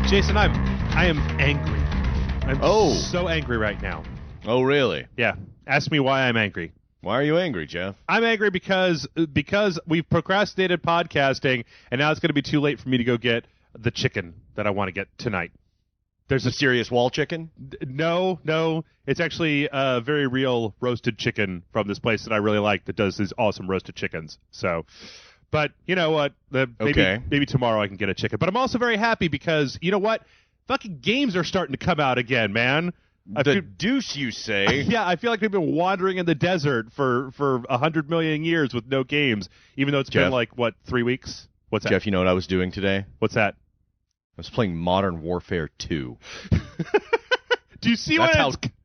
Jason, I am angry. I'm so angry right now. Oh, really? Yeah. Ask me why I'm angry. Why are you angry, Jeff? I'm angry because we've procrastinated podcasting, and now it's going to be too late for me to go get the chicken that I want to get tonight. There's a serious wall chicken? No. It's actually a very real roasted chicken from this place that I really like that does these awesome roasted chickens. So, but you know what? Maybe tomorrow I can get a chicken. But I'm also very happy because, you know what? Fucking games are starting to come out again, man. Deuce, you say? Yeah, I feel like we've been wandering in the desert for 100 million years with no games, even though it's been like, 3 weeks? What's that? Jeff, you know what I was doing today? What's that? I was playing Modern Warfare 2. Do you see what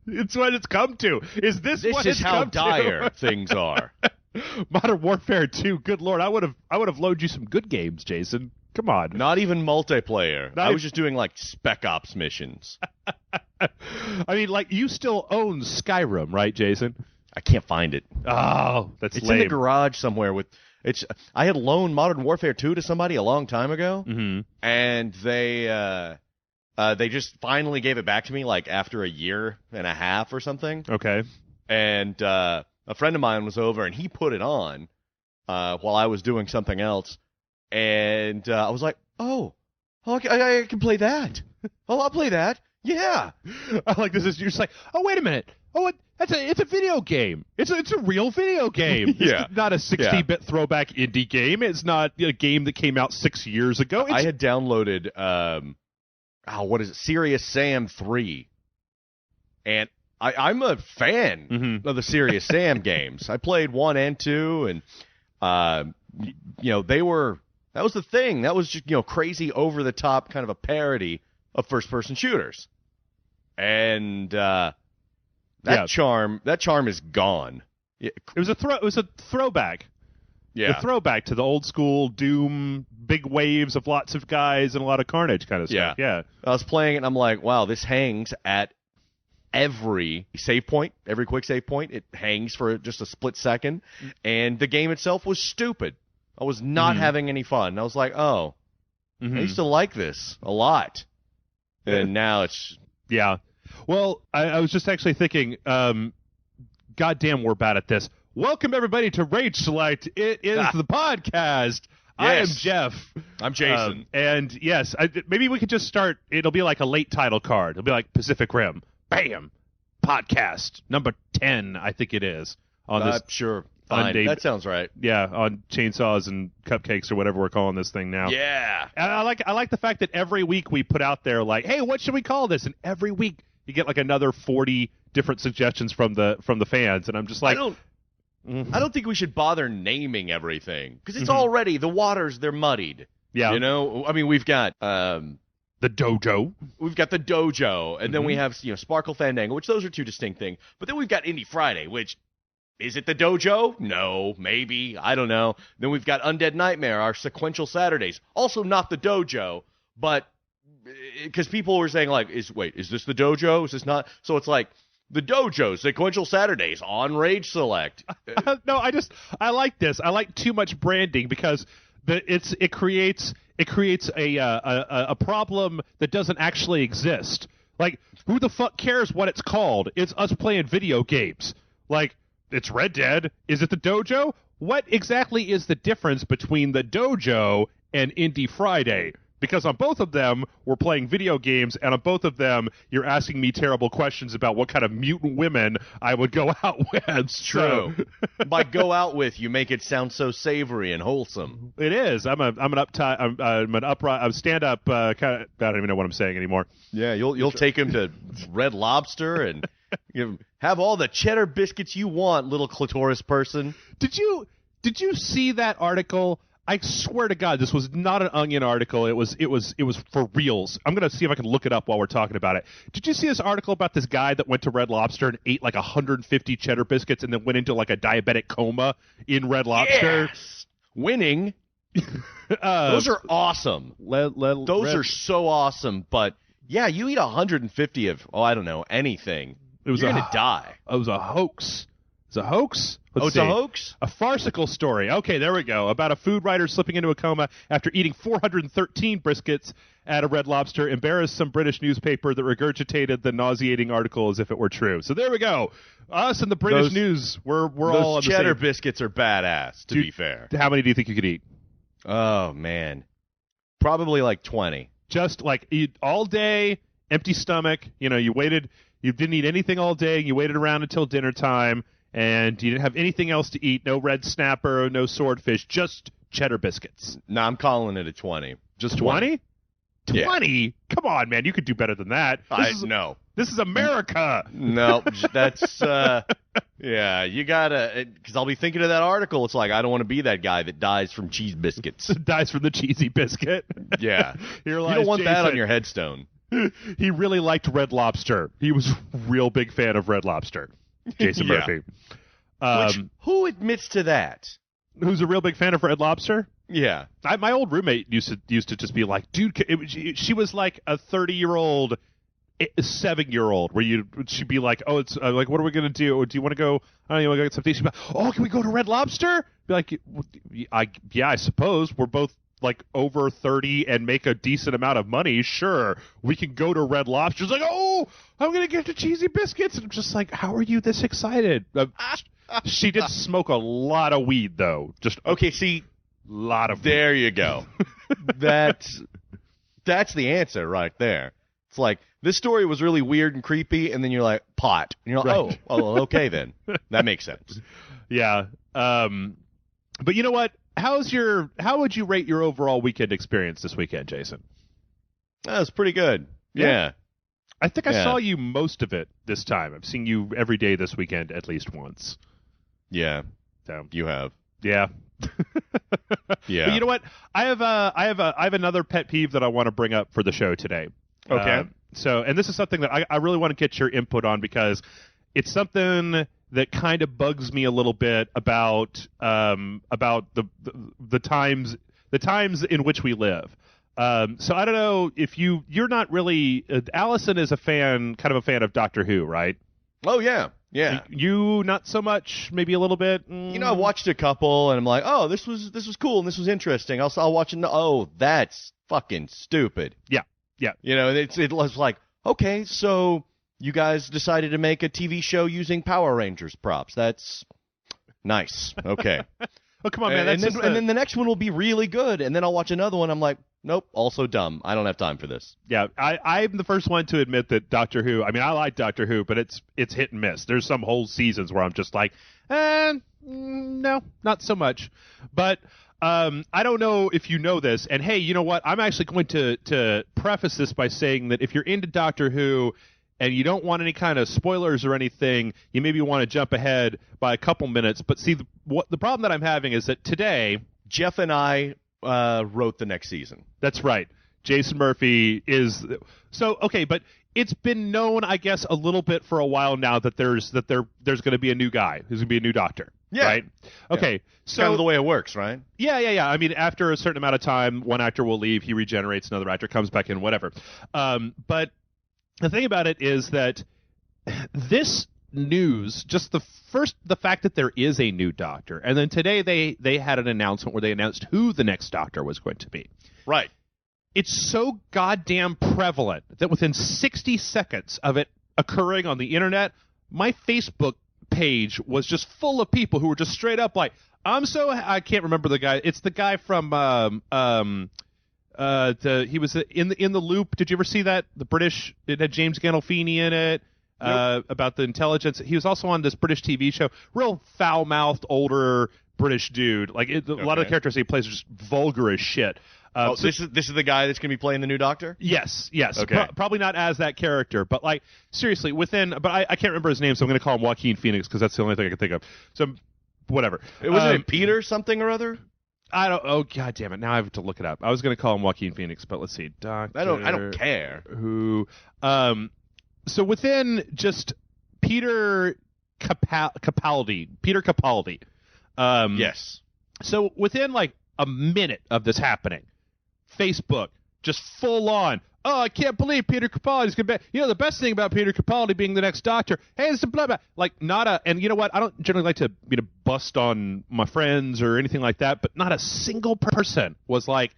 it's come to? Is this what it's how come dire to? things are. Modern Warfare 2. Good Lord, I would have loaded you some good games, Jason. Come on. Not even multiplayer. I was just doing like Spec Ops missions. I mean, like, you still own Skyrim, right, Jason? I can't find it. Oh, that's it's lame. in the garage somewhere. I had loaned Modern Warfare 2 to somebody a long time ago, and they just finally gave it back to me like after a year and a half or something. Okay. And a friend of mine was over, and he put it on while I was doing something else. And I was like, I can play that. Oh, I'll play that. Yeah. I like this. You're just like, oh, wait a minute. Oh, it's a video game. It's a real video game. Yeah. It's not a 60-bit throwback indie game. It's not a game that came out 6 years ago. I had downloaded, Serious Sam 3. And I'm a fan of the Serious Sam games. I played 1 and 2, and, that was the thing. That was just, crazy over-the-top kind of a parody of first-person shooters. And that charm is gone. It was a throwback. Yeah. A throwback to the old school Doom, big waves of lots of guys and a lot of carnage kind of stuff. Yeah. I was playing it, and I'm like, wow, this hangs at every save point, every quick save point. It hangs for just a split second, and the game itself was stupid. I was not having any fun. I was like, I used to like this a lot. And now it's... Yeah. Well, I was just actually thinking, goddamn, we're bad at this. Welcome, everybody, to Rage Select. It is the podcast. Yes. I am Jeff. I'm Jason. And, yes, maybe we could just start. It'll be like a late title card. It'll be like Pacific Rim. Bam. Podcast. Number 10, I think it is. On this sure. Fine. That sounds right. Yeah, on chainsaws and cupcakes or whatever we're calling this thing now. Yeah. And I like the fact that every week we put out there like, hey, what should we call this? And every week you get like another 40 different suggestions from the fans, and I'm just like, I don't think we should bother naming everything because it's already the waters, they're muddied. Yeah. I mean, we've got the dojo. We've got the dojo, and then we have Sparkle Fandango, which those are two distinct things. But then we've got Indie Friday, which is it the dojo? No, maybe. I don't know. Then we've got Undead Nightmare, our sequential Saturdays. Also not the dojo, but because people were saying, like, is this the dojo? Is this not? So it's like the dojo, sequential Saturdays on Rage Select. No, I like this. I like too much branding because it creates a problem that doesn't actually exist. Like, who the fuck cares what it's called? It's us playing video games. Like, it's Red Dead. Is it the dojo? What exactly is the difference between the dojo and Indie Friday? Because on both of them, we're playing video games, and on both of them, you're asking me terrible questions about what kind of mutant women I would go out with. True. By go out with, you make it sound so savory and wholesome. It is. I'm a stand-up kind of. I don't even know what I'm saying anymore. Yeah, you'll take him to Red Lobster and have all the cheddar biscuits you want, little clitoris person. Did you see that article? I swear to God, this was not an Onion article. It was for reals. I'm going to see if I can look it up while we're talking about it. Did you see this article about this guy that went to Red Lobster and ate like 150 cheddar biscuits and then went into like a diabetic coma in Red Lobster? Yes! Winning. Those are awesome. Those are so awesome. But yeah, you eat 150 of, I don't know, anything. You're going to die. It was a hoax. It's a hoax? It's a hoax? A farcical story. Okay, there we go. About a food writer slipping into a coma after eating 413 briskets at a Red Lobster embarrassed some British newspaper that regurgitated the nauseating article as if it were true. So there we go. Us and the British news, we're all on the same. Those cheddar biscuits are badass, to be fair. How many do you think you could eat? Oh, man. Probably like 20. Just like eat all day, empty stomach. You didn't eat anything all day. You waited around until dinner time. And you didn't have anything else to eat, no red snapper, no swordfish, just cheddar biscuits. No, I'm calling it a 20. Just 20? 20? Yeah. Come on, man. You could do better than that. No. This is America. No, that's, yeah, you gotta, because I'll be thinking of that article. It's like, I don't want to be that guy that dies from cheese biscuits. Dies from the cheesy biscuit. Yeah. You don't want that on your headstone. He really liked Red Lobster. He was a real big fan of Red Lobster. Jason Murphy. Who admits to that? Who's a real big fan of Red Lobster? Yeah. My old roommate used to just be like, dude, she was like a 30-year-old, 7-year-old, where she'd be like, oh, it's like, what are we going to do? Do you want to go, I don't know, you want to go get something? She'd be like, oh, can we go to Red Lobster? Be like, yeah, I suppose. We're both like over 30 and make a decent amount of money. Sure, we can go to Red Lobster. She's like, oh, I'm going to get the cheesy biscuits. And I'm just like, how are you this excited? She did smoke a lot of weed, though. Just okay, see, lot of weed. There you go. That's the answer right there. It's like, this story was really weird and creepy, and then you're like, pot. And you're like, right. oh, okay then. That makes sense. Yeah. But you know what? How would you rate your overall weekend experience this weekend, Jason? That was pretty good. Yeah. I think I saw you most of it this time. I've seen you every day this weekend at least once. Yeah. So you have. Yeah. Yeah. But you know what? I have another pet peeve that I want to bring up for the show today. Okay. And this is something that I really want to get your input on because it's something that kind of bugs me a little bit about the times in which we live. So I don't know if you're not really Allison is kind of a fan of Doctor Who, right? Oh yeah. Yeah. You not so much, maybe a little bit. I watched a couple and I'm like, oh, this was cool and this was interesting. I'll watch it. Oh, that's fucking stupid. Yeah. Yeah. It was like, okay, so you guys decided to make a TV show using Power Rangers props. That's nice. Okay. Oh, come on, man. And then the next one will be really good. And then I'll watch another one. I'm like, nope, also dumb. I don't have time for this. Yeah, I'm the first one to admit that Doctor Who, I mean, I like Doctor Who, but it's hit and miss. There's some whole seasons where I'm just like, no, not so much. But I don't know if you know this. And, hey, you know what? I'm actually going to preface this by saying that if you're into Doctor Who and you don't want any kind of spoilers or anything, you maybe want to jump ahead by a couple minutes. But see, the problem that I'm having is that today, Jeff and I wrote the next season. That's right. Jason Murphy is so okay, but it's been known, I guess, a little bit for a while now that there's going to be a new guy who's going to be a new doctor. Yeah. Right. Okay. Yeah. So kind of the way it works, right? Yeah. I mean, after a certain amount of time, one actor will leave, he regenerates, another actor comes back in, whatever. But the thing about it is that this news, just the fact that there is a new doctor, and then today they had an announcement where they announced who the next doctor was going to be. Right. It's so goddamn prevalent that within 60 seconds of it occurring on the internet, my Facebook page was just full of people who were just straight up like, I can't remember the guy. It's the guy from he was in the Loop. Did you ever see that? The British, it had James Gandolfini in it. Nope. About the intelligence. He was also on this British TV show. Real foul-mouthed, older British dude. Like a lot of the characters he plays are just vulgar as shit. This is the guy that's going to be playing the new Doctor? Yes. Okay. Probably not as that character, but like seriously, but I can't remember his name, so I'm going to call him Joaquin Phoenix because that's the only thing I can think of. So whatever. Was it Peter something or other? I don't. Oh god damn it! Now I have to look it up. I was going to call him Joaquin Phoenix, but let's see. Doctor. I don't care. Who? So within just Peter Capaldi. Yes. So within like a minute of this happening, Facebook just full on. oh, I can't believe Peter Capaldi's going to be, the best thing about Peter Capaldi being the next Doctor, hey, it's a blah, blah. Like, and you know what? I don't generally like to, bust on my friends or anything like that, but not a single person was like,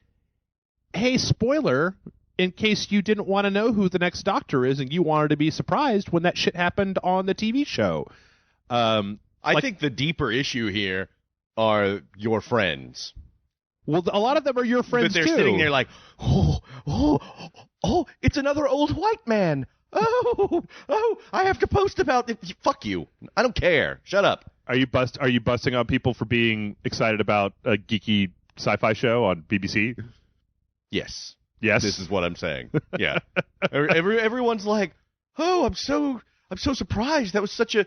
hey, spoiler, in case you didn't want to know who the next Doctor is and you wanted to be surprised when that shit happened on the TV show. I think the deeper issue here are your friends. Well, a lot of them are your friends, too. But they're too. sitting there like, oh, it's another old white man. Oh, I have to post about it. Fuck you. I don't care. Shut up. Are you busting on people for being excited about a geeky sci-fi show on BBC? Yes. Yes. This is what I'm saying. Yeah. Everyone's like, oh, I'm so surprised. That was such a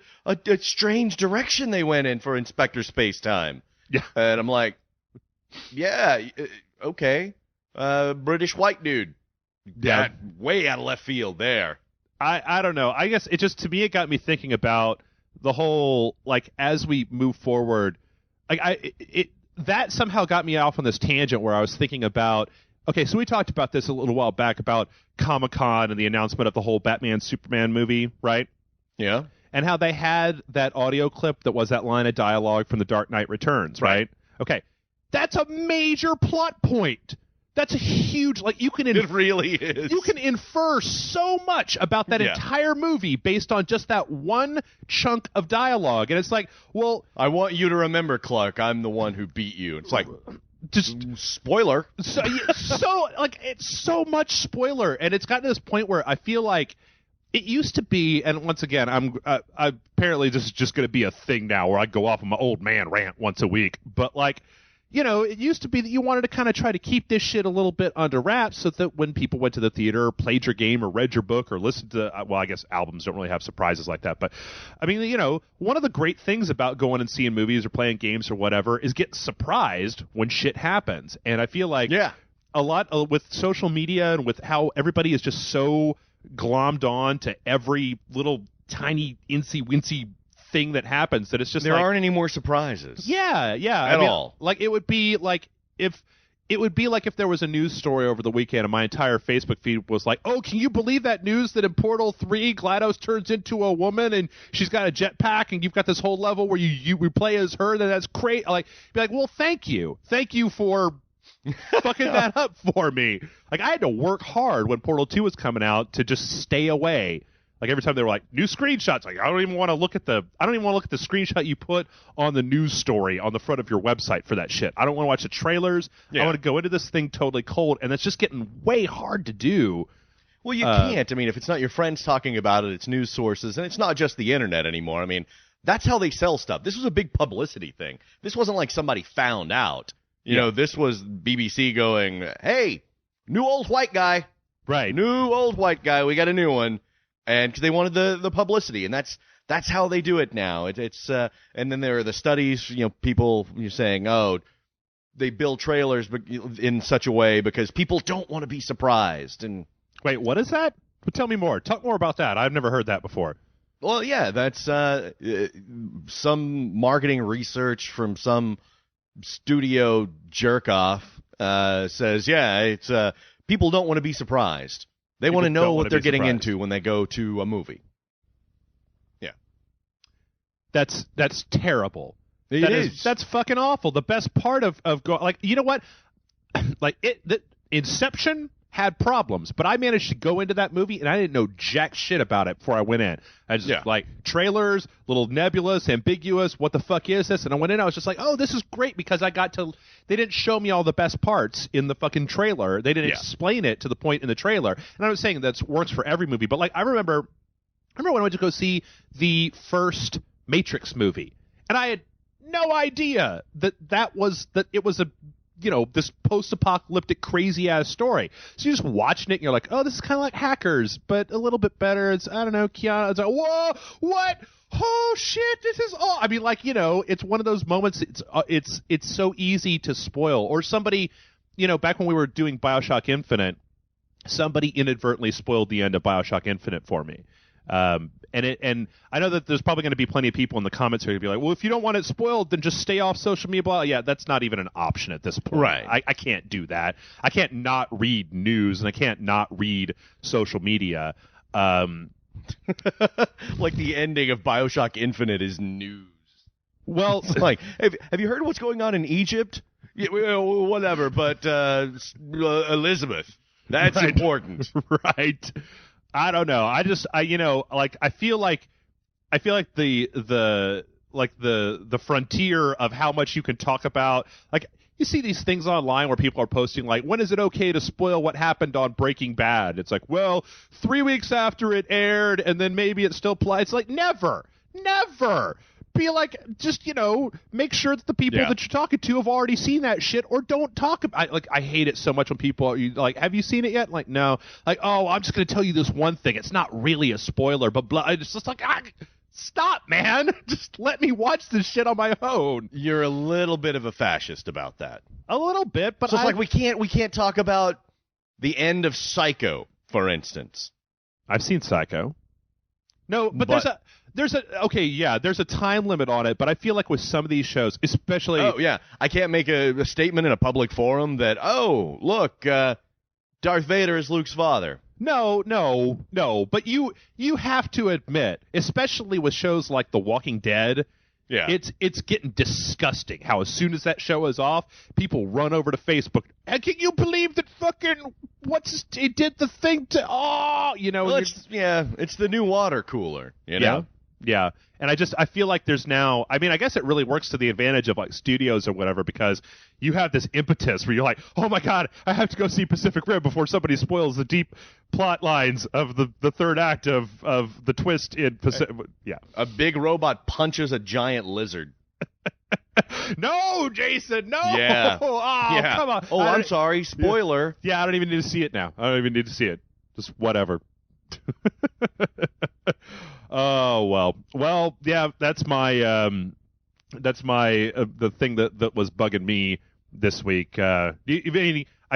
strange direction they went in for Inspector Spacetime. Yeah. And I'm like, yeah, okay. British white dude. Yeah. Way out of left field there. I don't know. I guess to me, it got me thinking about the whole, like, as we move forward, like, that somehow got me off on this tangent where I was thinking about, okay, so we talked about this a little while back about Comic-Con and the announcement of the whole Batman Superman movie, right? Yeah. And how they had that audio clip that was that line of dialogue from The Dark Knight Returns, right? Okay. That's a major plot point. That's a huge, like, it really is. You can infer so much about that entire movie based on just that one chunk of dialogue. And it's like, well, I want you to remember, Clark, I'm the one who beat you. It's like, just spoiler. So like, it's so much spoiler, and it's gotten to this point where I feel like it used to be, and once again, apparently this is just going to be a thing now where I go off on my old man rant once a week, but like, it used to be that you wanted to kind of try to keep this shit a little bit under wraps so that when people went to the theater or played your game or read your book or listened to, well, I guess albums don't really have surprises like that. But, I mean, one of the great things about going and seeing movies or playing games or whatever is getting surprised when shit happens. And I feel like a lot with social media and with how everybody is just so glommed on to every little tiny incy-wincy thing that happens that it's just there aren't any more surprises. Yeah. At all. Like, it would be like if there was a news story over the weekend and my entire Facebook feed was like, oh, can you believe that news that in Portal 3 GLaDOS turns into a woman and she's got a jetpack and you've got this whole level where you play as her, then that's great. Like, be like, well, thank you for fucking that up for me. Like, I had to work hard when Portal 2 was coming out to just stay away. Like, every time they were like, new screenshots, like, I don't even want to look at the screenshot you put on the news story on the front of your website for that shit. I don't want to watch the trailers. I want to go into this thing totally cold, and it's just getting way hard to do. Well, you can't. I mean, if it's not your friends talking about it, it's news sources, and it's not just the internet anymore. I mean, that's how they sell stuff. This was a big publicity thing. This wasn't like somebody found out. This was BBC going, hey, new old white guy. Right. New old white guy. We got a new one. And because they wanted the publicity, and that's how they do it now. It's and then there are the studies, people saying, oh, they build trailers in such a way because people don't want to be surprised. And wait, what is that? Tell me more. Talk more about that. I've never heard that before. Well, yeah, that's some marketing research from some studio jerk off says, it's people don't want to be surprised. They want to know what they're getting into when they go to a movie. Yeah. That's terrible. It is. That's fucking awful. The best part of going, like, you know what? Like, Inception had problems, but I managed to go into that movie and I didn't know jack shit about it before I went in. I just like trailers, little nebulous, ambiguous, what the fuck is this? And I went in, I was just like, oh, this is great because they didn't show me all the best parts in the fucking trailer. They didn't explain it to the point in the trailer. And I was saying that works for every movie, but like I remember when I went to go see the first Matrix movie, and I had no idea that it was a this post-apocalyptic crazy-ass story. So you're just watching it, and you're like, oh, this is kind of like Hackers, but a little bit better. It's, I don't know, Keanu. It's like, whoa, what? Oh, shit, this is all. I mean, like, it's one of those moments, it's so easy to spoil. Or somebody, back when we were doing BioShock Infinite, somebody inadvertently spoiled the end of BioShock Infinite for me. And I know that there's probably going to be plenty of people in the comments who are going to be like, well, if you don't want it spoiled, then just stay off social media. Blah. Yeah, that's not even an option at this point. Right. I can't do that. I can't not read news, and I can't not read social media. Like the ending of BioShock Infinite is news. Well, It's like, have you heard what's going on in Egypt? Yeah, well, whatever, but Elizabeth, that's Right. important. Right. I don't know. I feel like the frontier of how much you can talk about, like, you see these things online where people are posting, like, when is it okay to spoil what happened on Breaking Bad? It's like, well, 3 weeks after it aired, and then maybe it still applies. It's like, never. Be like, just, make sure that the people that you're talking to have already seen that shit, or don't talk about. I hate it so much when people are like, have you seen it yet? Like, no. Like, oh, I'm just going to tell you this one thing. It's not really a spoiler, but blah. It's just like, stop, man. Just let me watch this shit on my own. You're a little bit of a fascist about that. A little bit, but So it's like we can't talk about the end of Psycho, for instance. I've seen Psycho. No, but there's a time limit on it, but I feel like with some of these shows, especially... Oh, yeah. I can't make a statement in a public forum that, oh, look, Darth Vader is Luke's father. No, but you have to admit, especially with shows like The Walking Dead, Yeah. it's getting disgusting how as soon as that show is off, people run over to Facebook. And can you believe that fucking he did the thing to Well, it's the new water cooler, you know? Yeah. And I feel like there's now, I mean, I guess it really works to the advantage of like studios or whatever, because you have this impetus where you're like, oh my God, I have to go see Pacific Rim before somebody spoils the deep plot lines of the third act of the twist in Pacific. Yeah. A big robot punches a giant lizard. No, Jason, no. Yeah. Oh, come on. Oh, I'm sorry. Spoiler. Yeah, I don't even need to see it now. I don't even need to see it. Just whatever. Oh, well, yeah, that's my the thing that was bugging me this week. I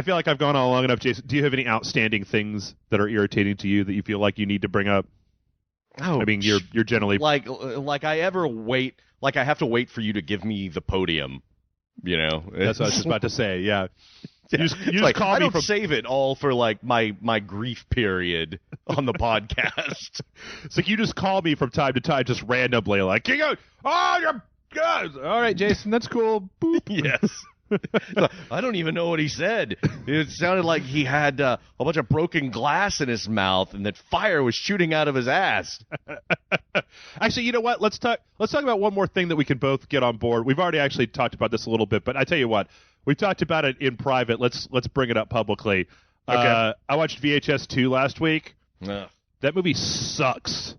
feel like I've gone on long enough, Jason. Do you have any outstanding things that are irritating to you that you feel like you need to bring up? Oh, I mean, you're generally like I have to wait for you to give me the podium, you know. That's what I was just about to say. Yeah. You just like, call I me don't from save it all for like my grief period on the podcast. It's like you just call me from time to time, just randomly, like, you go, oh, you're good. All right, Jason, that's cool. Boop. Yes. I don't even know what he said. It sounded like he had a bunch of broken glass in his mouth and that fire was shooting out of his ass. Actually, you know what? Let's talk about one more thing that we can both get on board. We've already actually talked about this a little bit, but I tell you what, we talked about it in private. Let's bring it up publicly. Okay. I watched VHS 2 last week. Ugh. That movie sucks.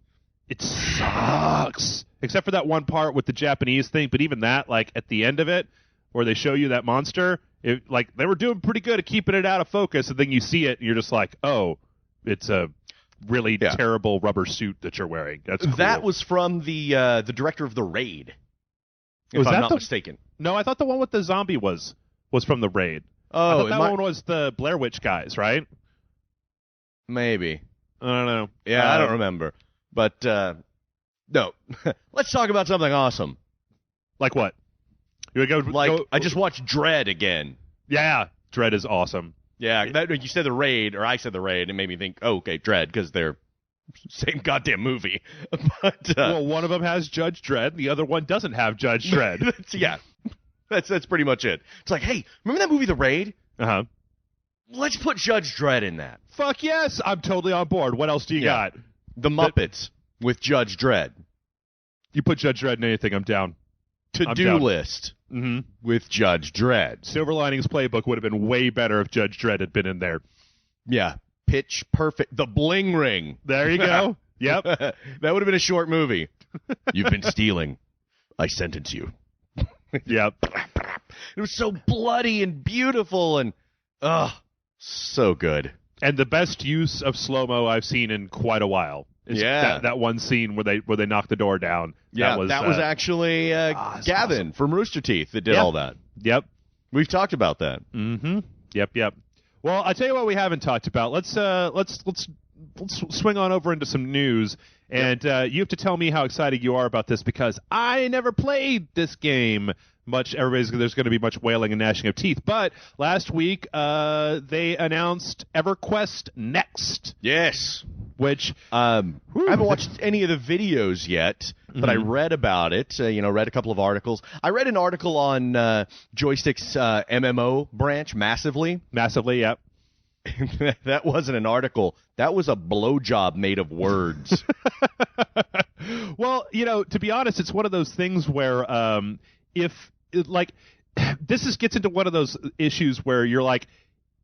It sucks. Except for that one part with the Japanese thing, but even that, like, at the end of it, where they show you that monster, like, they were doing pretty good at keeping it out of focus, and then you see it, and you're just like, oh, it's a really terrible rubber suit that you're wearing. That's cool. That was from the director of The Raid, if I'm not mistaken. No, I thought the one with the zombie was from The Raid. Oh, I thought that one was the Blair Witch guys, right? Maybe. I don't know. Yeah, I don't remember. But, no. Let's talk about something awesome. Like what? I just watched Dread again. Yeah, Dread is awesome. Yeah, you said The Raid, or I said The Raid, and it made me think, oh, okay, Dread, because they're same goddamn movie. But well, one of them has Judge Dredd, the other one doesn't have Judge Dredd. That's pretty much it. It's like, hey, remember that movie The Raid? Uh-huh. Let's put Judge Dredd in that. Fuck yes, I'm totally on board. What else do you got? The Muppets with Judge Dredd. You put Judge Dredd in anything, I'm down. To-do list with Judge Dredd. Silver Linings Playbook would have been way better if Judge Dredd had been in there. Yeah. Pitch Perfect. The Bling Ring. There you go. Yep. That would have been a short movie. You've been stealing. I sentence you. Yep. It was so bloody and beautiful and, so good. And the best use of slow-mo I've seen in quite a while. That one scene where they knock the door down. Yeah, that was actually Gavin from Rooster Teeth that did all that. Yep. We've talked about that. Mm-hmm. Yep. Well, I tell you what we haven't talked about. Let's swing on over into some news, and you have to tell me how excited you are about this because I never played this game much. There's going to be much wailing and gnashing of teeth. But last week they announced EverQuest Next. Yes. Which I haven't watched any of the videos yet, but I read about it. Read a couple of articles. I read an article on Joystick's MMO branch, Massively. Massively, yep. That wasn't an article. That was a blowjob made of words. Well, to be honest, it's one of those things where this gets into one of those issues where you're like,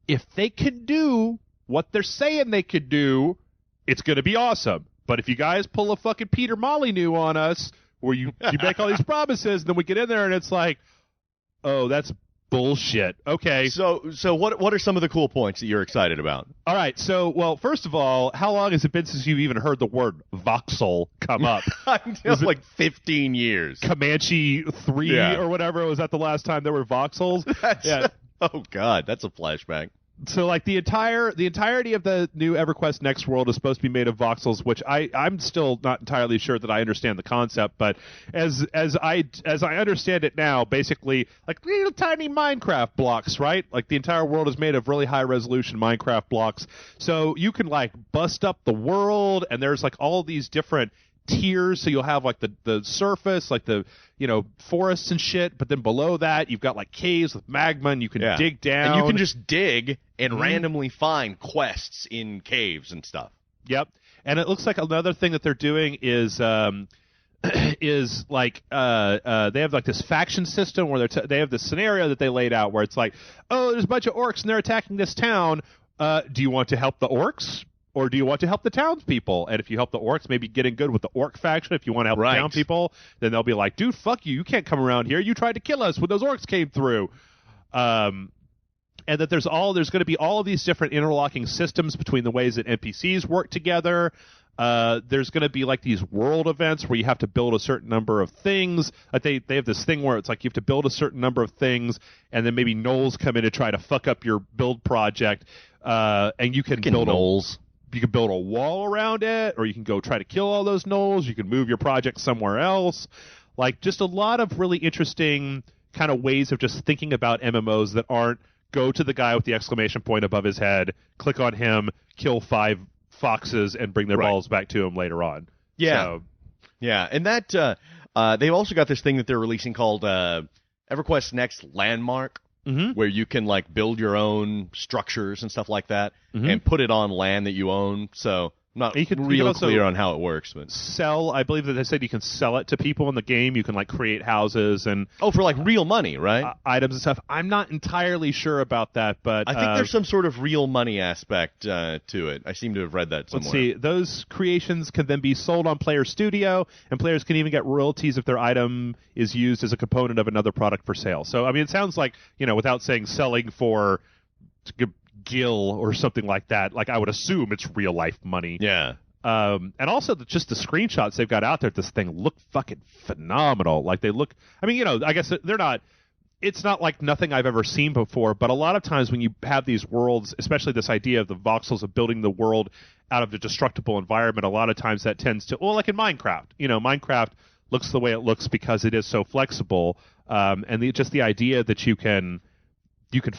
if they can do what they're saying they could do, it's going to be awesome. But if you guys pull a fucking Peter Molyneux on us, where you make all these promises, and then we get in there and it's like, oh, that's bullshit. Okay. So what are some of the cool points that you're excited about? All right. So, well, first of all, how long has it been since you've even heard the word voxel come up? It was like 15 years. Comanche 3 or whatever. Was that the last time there were voxels? Oh, God. That's a flashback. So, like, the entirety of the new EverQuest Next World is supposed to be made of voxels, which I'm still not entirely sure that I understand the concept. But as I understand it now, basically, like little tiny Minecraft blocks, right? Like the entire world is made of really high resolution Minecraft blocks. So you can like bust up the world, and there's like all these different tiers. So you'll have like the surface, like the forests and shit, but then below that you've got like caves with magma, and you can dig down, and you can just dig and randomly find quests in caves and stuff. Yep. And it looks like another thing that they're doing is like they have like this faction system where they have this scenario that they laid out where it's like, oh, there's a bunch of orcs and they're attacking this town. Do you want to help the orcs? Or do you want to help the townspeople? And if you help the orcs, maybe getting good with the orc faction. If you want to help the townspeople, then they'll be like, dude, fuck you. You can't come around here. You tried to kill us when those orcs came through. And that there's going to be all of these different interlocking systems between the ways that NPCs work together. There's going to be like these world events where you have to build a certain number of things. Like they have this thing where it's like you have to build a certain number of things, and then maybe gnolls come in to try to fuck up your build project. And you can build gnolls. You can build a wall around it, or you can go try to kill all those gnolls. You can move your project somewhere else. Like, just a lot of really interesting kind of ways of just thinking about MMOs that aren't go to the guy with the exclamation point above his head, click on him, kill 5 foxes, and bring their balls back to him later on. Yeah. So, yeah, and that they've also got this thing that they're releasing called EverQuest Next Landmark. Where you can like build your own structures and stuff like that, and put it on land that you own. So I'm not real clear on how it works, but sell. I believe that they said you can sell it to people in the game. You can like create houses and for like real money, right? Items and stuff. I'm not entirely sure about that, but I think there's some sort of real money aspect to it. I seem to have read that somewhere. Let's see. Those creations can then be sold on Player Studio, and players can even get royalties if their item is used as a component of another product for sale. So I mean, it sounds like without saying selling for Gil or something like that, like I would assume it's real life money. Yeah. And also just the screenshots they've got out there, this thing look fucking phenomenal. Like they look, I mean, I guess they're not, it's not like nothing I've ever seen before, but a lot of times when you have these worlds, especially this idea of the voxels of building the world out of a destructible environment, a lot of times that tends to, like in Minecraft, Minecraft looks the way it looks because it is so flexible. And just the idea that you can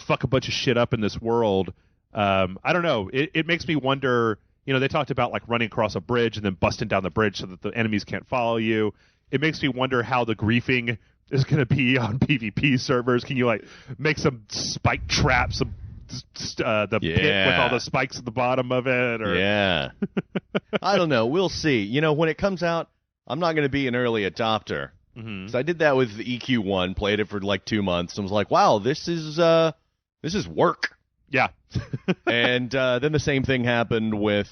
fuck a bunch of shit up in this world. I don't know. It makes me wonder, they talked about like running across a bridge and then busting down the bridge so that the enemies can't follow you. It makes me wonder how the griefing is going to be on PvP servers. Can you like make some spike traps, the pit with all the spikes at the bottom of it? Or... Yeah. I don't know. We'll see. When it comes out, I'm not going to be an early adopter. So I did that with the EQ1, played it for like 2 months, and was like, "Wow, this is work." Yeah. And then the same thing happened with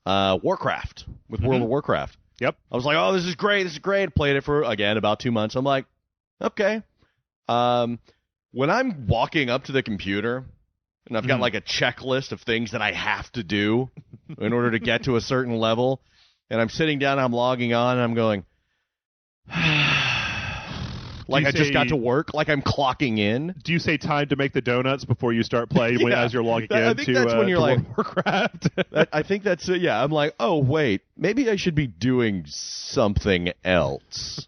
Warcraft, with World of Warcraft. Yep. I was like, "Oh, this is great." Played it for again about 2 months. I'm like, "Okay." When I'm walking up to the computer and I've got like a checklist of things that I have to do in order to get to a certain level, and I'm sitting down, I'm logging on, and I'm going. Like I just got to work, like I'm clocking in. Do you say time to make the donuts before you start playing as you're logging in? I think that's when you're like, Warcraft. I think that's, I'm like, oh, wait, maybe I should be doing something else.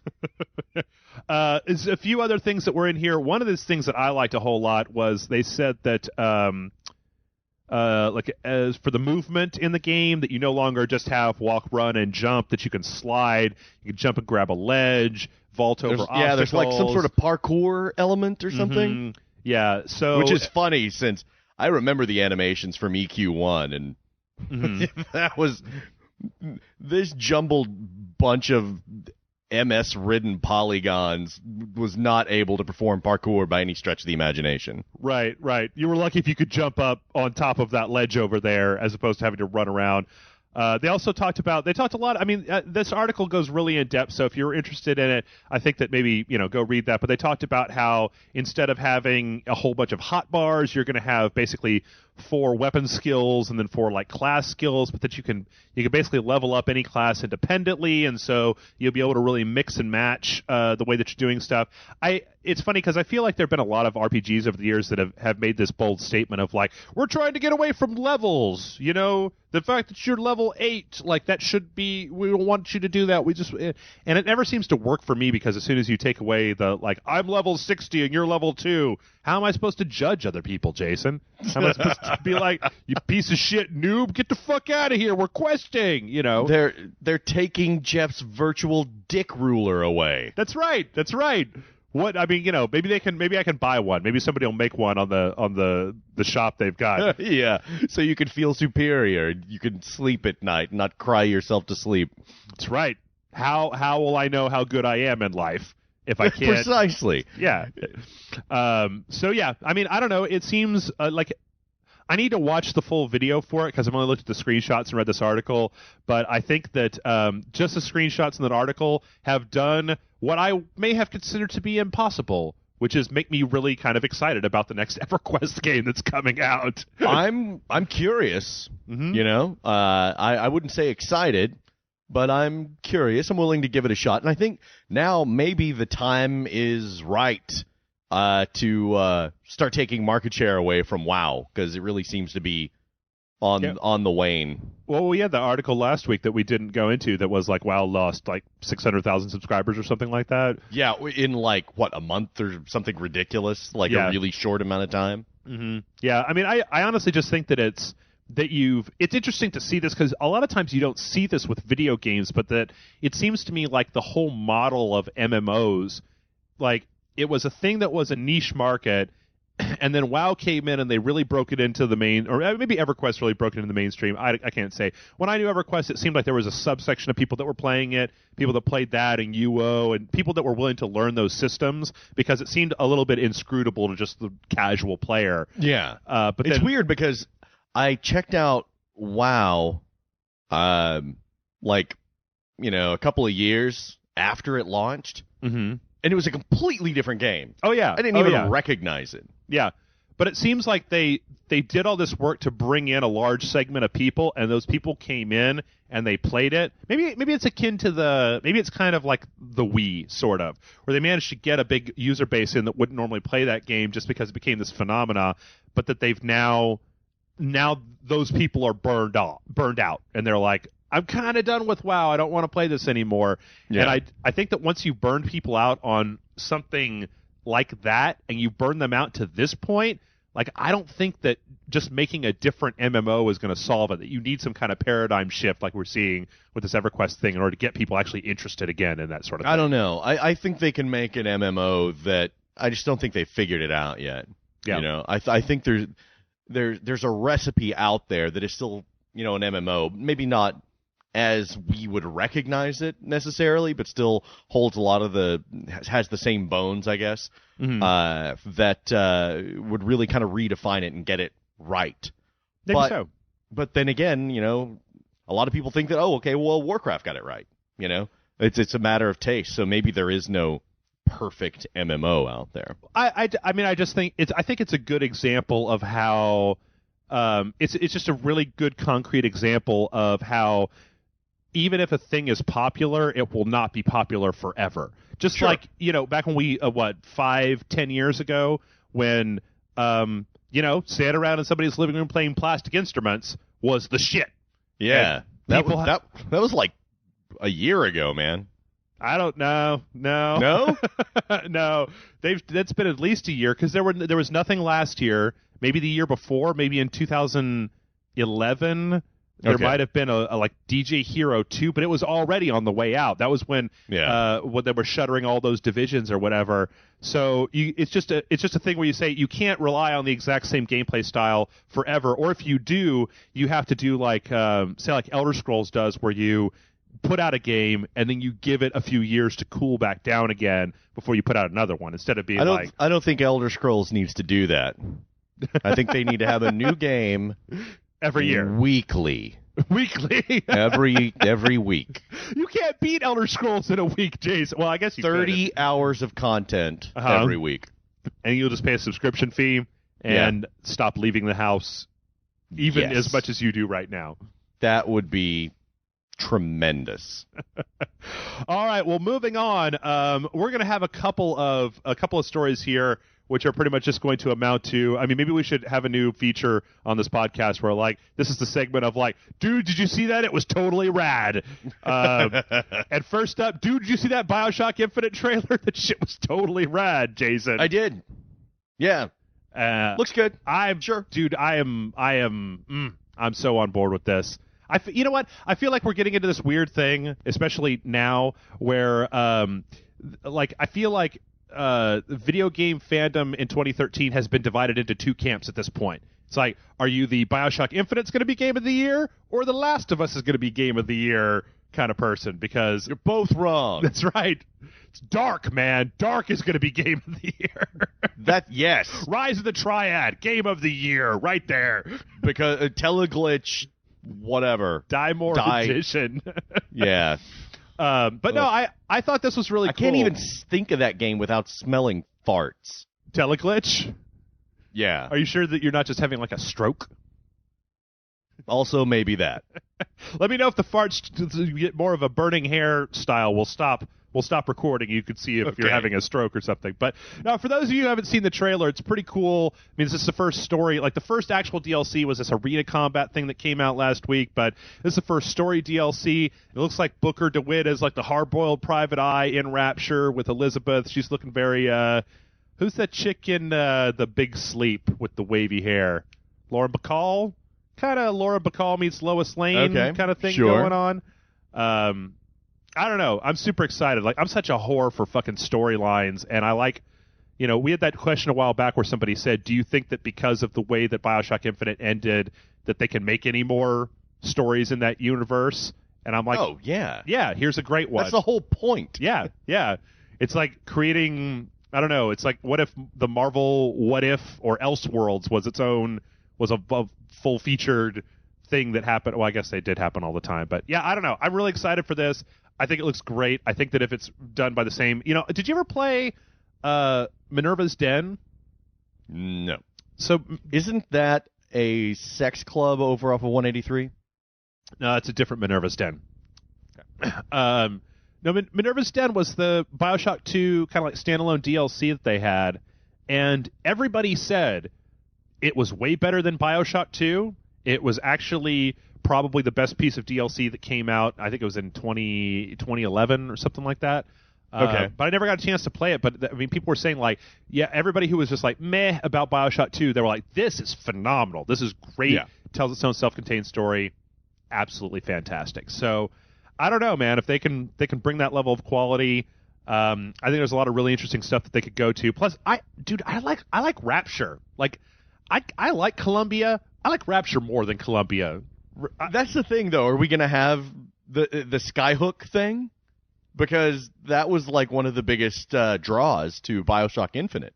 There's a few other things that were in here. One of those things that I liked a whole lot was they said that like as for the movement in the game, that you no longer just have walk, run, and jump, that you can slide, you can jump and grab a ledge, vault over obstacles. Yeah, there's like some sort of parkour element or something. Mm-hmm. Yeah, so which is funny since I remember the animations from EQ1, and that was this jumbled bunch of MS-ridden polygons was not able to perform parkour by any stretch of the imagination. Right. You were lucky if you could jump up on top of that ledge over there as opposed to having to run around. They also talked a lot. I mean, this article goes really in depth. So if you're interested in it, I think that maybe, go read that. But they talked about how instead of having a whole bunch of hot bars, you're going to have basically 4 weapon skills and then 4 like class skills, but that you can basically level up any class independently. And so you'll be able to really mix and match the way that you're doing stuff. It's funny because I feel like there have been a lot of RPGs over the years that have made this bold statement of like, we're trying to get away from levels, the fact that you're level 8, like that should be, we don't want you to do that. And it never seems to work for me because as soon as you take away the, like, I'm level 60 and you're level 2, how am I supposed to judge other people, Jason? How am I supposed to be like, you piece of shit noob, get the fuck out of here, we're questing, They're taking Jeff's virtual dick ruler away. That's right. What I mean, maybe I can buy one. Maybe somebody will make one on the shop they've got. Yeah, so you can feel superior. You can sleep at night, not cry yourself to sleep. That's right. How will I know how good I am in life if I can't? Precisely. Yeah. So yeah, I mean, I don't know. It seems like I need to watch the full video for it because I've only looked at the screenshots and read this article. But I think that just the screenshots in that article have done what I may have considered to be impossible, which is make me really kind of excited about the next EverQuest game that's coming out. I'm curious. Mm-hmm. I wouldn't say excited, but I'm curious. I'm willing to give it a shot, and I think now maybe the time is right to start taking market share away from WoW, because it really seems to be on the wane. Well, we had the article last week that we didn't go into that was like WoW lost like 600,000 subscribers or something like that. Yeah, in like, a month or something ridiculous, a really short amount of time. Mm-hmm. Yeah, I mean, I honestly just think that it's interesting to see this because a lot of times you don't see this with video games, but that it seems to me like the whole model of MMOs, like, it was a thing that was a niche market, and then WoW came in and they really broke it into the main, or maybe EverQuest really broke it into the mainstream. I can't say. When I knew EverQuest, it seemed like there was a subsection of people that were playing it, people that played that and UO, and people that were willing to learn those systems because it seemed a little bit inscrutable to just the casual player. Yeah. But it's weird because I checked out WoW, a couple of years after it launched. Mm-hmm. And it was a completely different game. Oh, yeah. I didn't even recognize it. Yeah. But it seems like they did all this work to bring in a large segment of people, and those people came in and they played it. Maybe it's akin to maybe it's kind of like the Wii, sort of, where they managed to get a big user base in that wouldn't normally play that game just because it became this phenomena, but that they've now those people are burned out, and they're like, I'm kind of done with WoW. I don't want to play this anymore. Yeah. And I think that once you burn people out on something like that and you burn them out to this point, like, I don't think that just making a different MMO is going to solve it. That you need some kind of paradigm shift like we're seeing with this EverQuest thing in order to get people actually interested again in that sort of thing. I don't know. I think they can make an MMO that I just don't think they've figured it out yet. Yeah. I think there's a recipe out there that is still, an MMO, maybe not as we would recognize it necessarily, but still holds a lot of has the same bones, I guess, that would really kind of redefine it and get it right. Maybe so. But then again, a lot of people think that, Warcraft got it right. It's a matter of taste. So maybe there is no perfect MMO out there. I just think it's a good example of how it's just a really good concrete example of how even if a thing is popular, it will not be popular forever. Just Sure. like, back when we, 5-10 years ago, when, sat around in somebody's living room playing plastic instruments was the shit. Yeah. And That was like a year ago, man. I don't know. No. No? No. That's been at least a year, because there was nothing last year. Maybe the year before, maybe in 2011. There might have been a like DJ Hero 2, but it was already on the way out. That was when when they were shuttering all those divisions or whatever. So it's just a thing where you say you can't rely on the exact same gameplay style forever, or if you do, you have to do like say like Elder Scrolls does, where you put out a game and then you give it a few years to cool back down again before you put out another one, instead of being I don't think Elder Scrolls needs to do that. I think they need to have a new game every year, weekly. every week. You can't beat Elder Scrolls in a week, Jason. Well, I guess you 30 could. hours of content every week. And you'll just pay a subscription fee and stop leaving the house even as much as you do right now. That would be tremendous. All right, well, moving on. We're going to have a couple of stories here, which are pretty much just going to amount to, I mean, maybe we should have a new feature on this podcast where, like, this is the segment of, like, dude, did you see that? It was totally rad. And first up, dude, did you see that BioShock Infinite trailer? That shit was totally rad, Jason. I did. Yeah. Looks good. I'm sure. Dude, I'm so on board with this. You know what? I feel like we're getting into this weird thing, especially now, where, I feel like video game fandom in 2013 has been divided into two camps at this point. It's like, are you the BioShock Infinite's going to be Game of the Year, or The Last of Us is going to be Game of the Year kind of person? Because you're both wrong. That's right. It's Dark, man. Dark is going to be Game of the Year. Yes. Rise of the Triad, Game of the Year, right there. Because Teleglitch, whatever. Die More Edition. Yeah. But no, I thought this was really cool. I can't even think of that game without smelling farts. Teleglitch? Yeah. Are you sure that you're not just having like a stroke? Also, maybe that. Let me know if the farts get more of a burning hair style. We'll stop recording. You can see if you're having a stroke or something. But now, for those of you who haven't seen the trailer, it's pretty cool. I mean, this is the first story. Like, the first actual DLC was this arena combat thing that came out last week, but this is the first story DLC. It looks like Booker DeWitt is like the hard-boiled private eye in Rapture with Elizabeth. She's looking very, who's that chick in The Big Sleep with the wavy hair? Laura Bacall? Kind of Laura Bacall meets Lois Lane kind of thing going on. I don't know. I'm super excited. Like, I'm such a whore for fucking storylines, and I like, we had that question a while back where somebody said, do you think that because of the way that BioShock Infinite ended, that they can make any more stories in that universe? And I'm like, oh, yeah. Yeah, here's a great one. That's the whole point. Yeah. It's like creating, I don't know, it's like, what if the Marvel What If or Elseworlds was a full-featured thing that happened. Well, I guess they did happen all the time. But, yeah, I don't know. I'm really excited for this. I think it looks great. I think that if it's done by the same... did you ever play Minerva's Den? No. So isn't that a sex club over off of 183? No, it's a different Minerva's Den. No, Minerva's Den was the BioShock 2 kind of like standalone DLC that they had, and everybody said it was way better than BioShock 2. It was actually probably the best piece of DLC that came out. I think it was in 2011 or something like that. Okay. But I never got a chance to play it. But, I mean, people were saying, like, yeah, everybody who was just like, meh about BioShock 2, they were like, this is phenomenal. This is great. Yeah. Tells its own self-contained story. Absolutely fantastic. So, I don't know, man. If they can bring that level of quality, I think there's a lot of really interesting stuff that they could go to. Plus, I like Rapture. Like, I like Columbia. I like Rapture more than Columbia. That's the thing, though. Are we going to have the Skyhook thing? Because that was like one of the biggest draws to BioShock Infinite.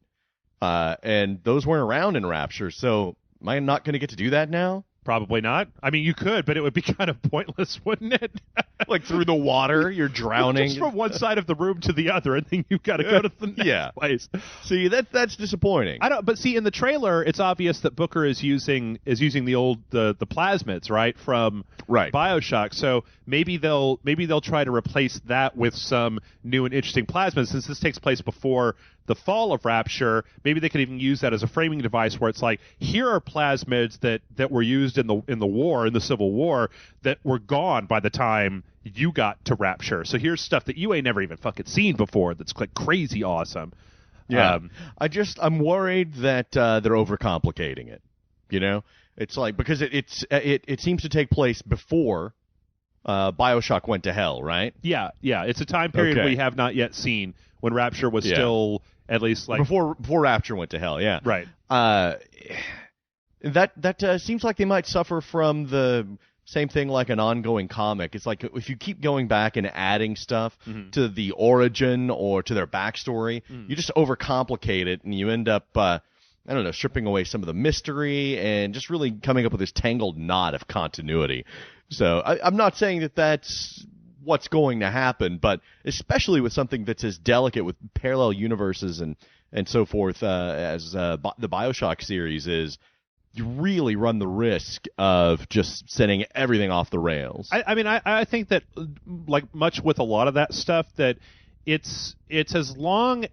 And those weren't around in Rapture. So am I not going to get to do that now? Probably not. I mean, you could, but it would be kind of pointless, wouldn't it? Like through the water, you're drowning. Just from one side of the room to the other, and then you've got to go to the next place. See, that's disappointing. I don't. But see, in the trailer, it's obvious that Booker is using the old the plasmids, right, from BioShock. So maybe they'll try to replace that with some new and interesting plasmids. Since this takes place before the fall of Rapture, maybe they could even use that as a framing device where it's like, here are plasmids that were used in the Civil War that were gone by the time you got to Rapture. So here's stuff that you ain't never even fucking seen before that's like crazy awesome. Yeah. I'm worried that they're overcomplicating it. You know? It's like, because it seems to take place before BioShock went to hell, right? Yeah. It's a time period we have not yet seen when Rapture was still at least like before Rapture went to hell, yeah. Right. That seems like they might suffer from the same thing like an ongoing comic. It's like if you keep going back and adding stuff to the origin or to their backstory, you just overcomplicate it and you end up, stripping away some of the mystery and just really coming up with this tangled knot of continuity. So I'm not saying that that's what's going to happen, but especially with something that's as delicate with parallel universes and so forth as the BioShock series is, you really run the risk of just sending everything off the rails. I think that, like much with a lot of that stuff, that it's as long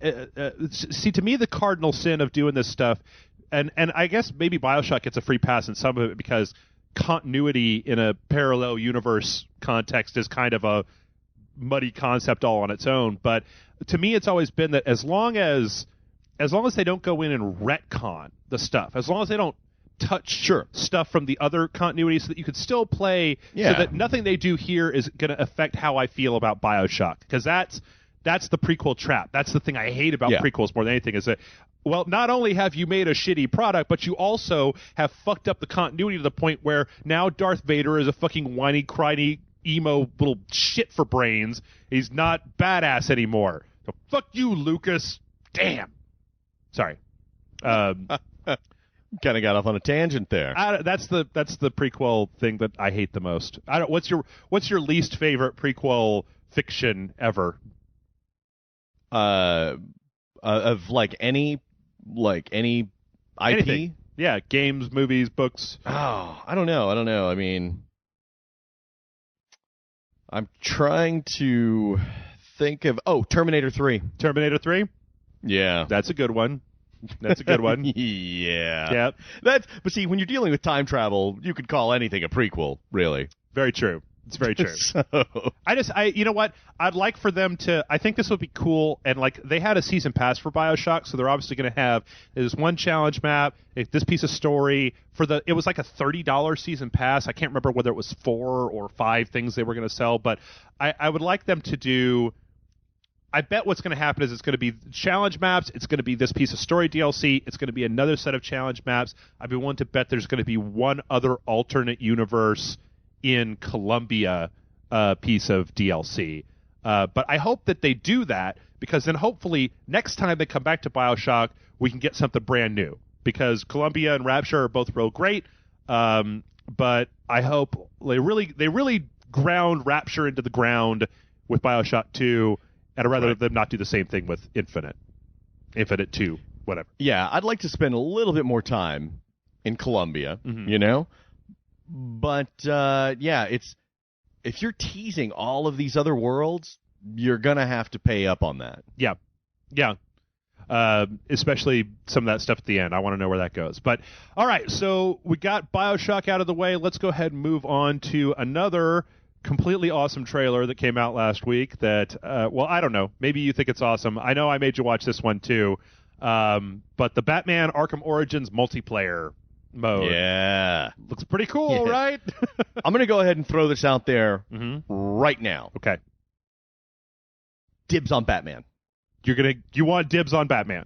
see, to me, the cardinal sin of doing this stuff, and I guess maybe BioShock gets a free pass in some of it because continuity in a parallel universe context is kind of a muddy concept all on its own. But to me, it's always been that as long as they don't go in and retcon the stuff, as long as they don't touch stuff from the other continuity, so that you could still play, so that nothing they do here is going to affect how I feel about BioShock, because that's the prequel trap. That's the thing I hate about prequels more than anything, is that, well, not only have you made a shitty product, but you also have fucked up the continuity to the point where now Darth Vader is a fucking whiny, cryy, emo little shit for brains. He's not badass anymore. So fuck you, Lucas. Damn. Sorry. Kind of got off on a tangent there. That's the prequel thing that I hate the most. What's your least favorite prequel fiction ever? Of any IP? Anything. Yeah, games, movies, books. Oh, I don't know. I mean, I'm trying to think of Terminator 3. Terminator 3? Yeah. That's a good one. Yeah. Yep. But see, when you're dealing with time travel, you could call anything a prequel, really. Very true. It's very true. You know what? I'd like for them to, I think this would be cool, and like they had a season pass for BioShock, so they're obviously going to have this one challenge map, this piece of story it was like a $30 season pass. I can't remember whether it was 4 or 5 things they were going to sell, but I would like them to do, I bet what's going to happen is it's going to be challenge maps, it's going to be this piece of story DLC, it's going to be another set of challenge maps. I'd be willing to bet there's going to be one other alternate universe in Columbia piece of DLC. But I hope that they do that, because then hopefully next time they come back to BioShock, we can get something brand new. Because Columbia and Rapture are both real great, but I hope they really ground Rapture into the ground with BioShock 2, and I'd rather them not do the same thing with Infinite 2, whatever. Yeah, I'd like to spend a little bit more time in Columbia, you know? But, it's if you're teasing all of these other worlds, you're going to have to pay up on that. Yeah. Especially some of that stuff at the end. I want to know where that goes. But, all right, so we got BioShock out of the way. Let's go ahead and move on to another completely awesome trailer that came out last week that, I don't know. Maybe you think it's awesome. I know I made you watch this one, too. But the Batman Arkham Origins multiplayer mode. Yeah. Looks pretty cool, right? I'm going to go ahead and throw this out there right now. Okay. Dibs on Batman. You want dibs on Batman?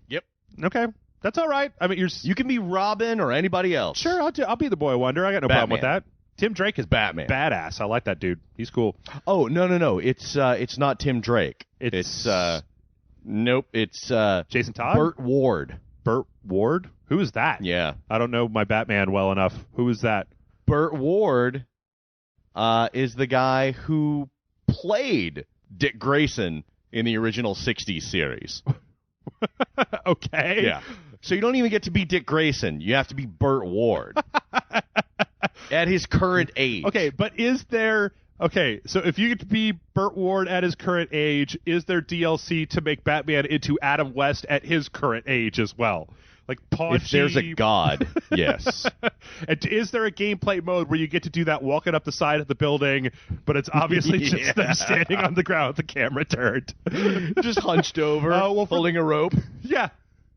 Yep. Okay. That's all right. I mean, you can be Robin or anybody else. Sure, I'll be the Boy Wonder. I got no problem with that. Tim Drake is Batman. Badass. I like that dude. He's cool. Oh, no. It's not Tim Drake. Nope. It's Jason Todd? Burt Ward. Burt Ward? Who is that? Yeah. I don't know my Batman well enough. Who is that? Burt Ward is the guy who played Dick Grayson in the original 60s series. Okay. Yeah. So you don't even get to be Dick Grayson. You have to be Burt Ward at his current age. Okay, but is there... Okay, so if you get to be Burt Ward at his current age, is there DLC to make Batman into Adam West at his current age as well? Like paunchy... If there's a god, yes. And is there a gameplay mode where you get to do that walking up the side of the building, but it's obviously just them standing on the ground with the camera turned? Just hunched over, holding a rope. Yeah,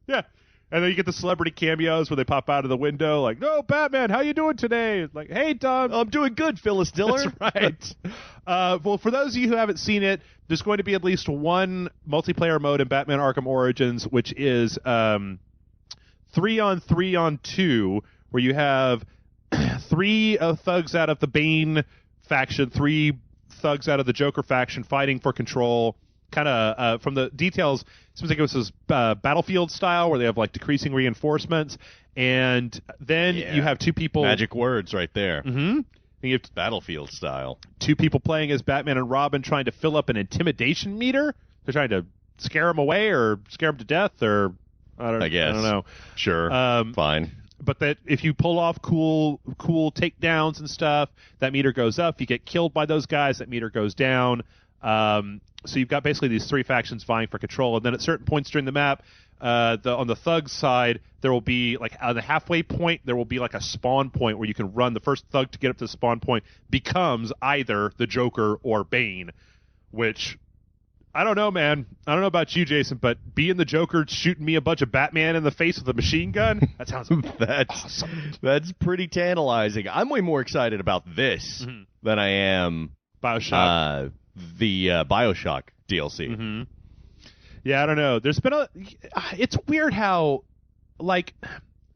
yeah. And then you get the celebrity cameos where they pop out of the window like, no, Batman, how you doing today? Like, hey, Tom. I'm doing good, Phyllis Diller. That's right. Well, for those of you who haven't seen it, there's going to be at least one multiplayer mode in Batman Arkham Origins, which is 3-on-3-on-2, where you have 3 thugs out of the Bane faction, 3 thugs out of the Joker faction fighting for control. Kind of from the details, it seems like it was Battlefield style where they have like decreasing reinforcements, and then you have 2 people. Magic words right there. Mm-hmm. You have Battlefield style. 2 people playing as Batman and Robin trying to fill up an intimidation meter. They're trying to scare him away or scare him to death, or I guess. I don't know. Sure. Fine. But that if you pull off cool takedowns and stuff, that meter goes up. If you get killed by those guys, that meter goes down. So you've got basically these 3 factions vying for control, and then at certain points during the map, on the thug side, there will be like on the halfway point, there will be like a spawn point where you can run. The first thug to get up to the spawn point becomes either the Joker or Bane, which I don't know, man. I don't know about you, Jason, but being the Joker shooting me a bunch of Batman in the face with a machine gun, that sounds awesome. That's pretty tantalizing. I'm way more excited about this than I am BioShock. The BioShock DLC. Mm-hmm. Yeah, I don't know. There's been it's weird how, like,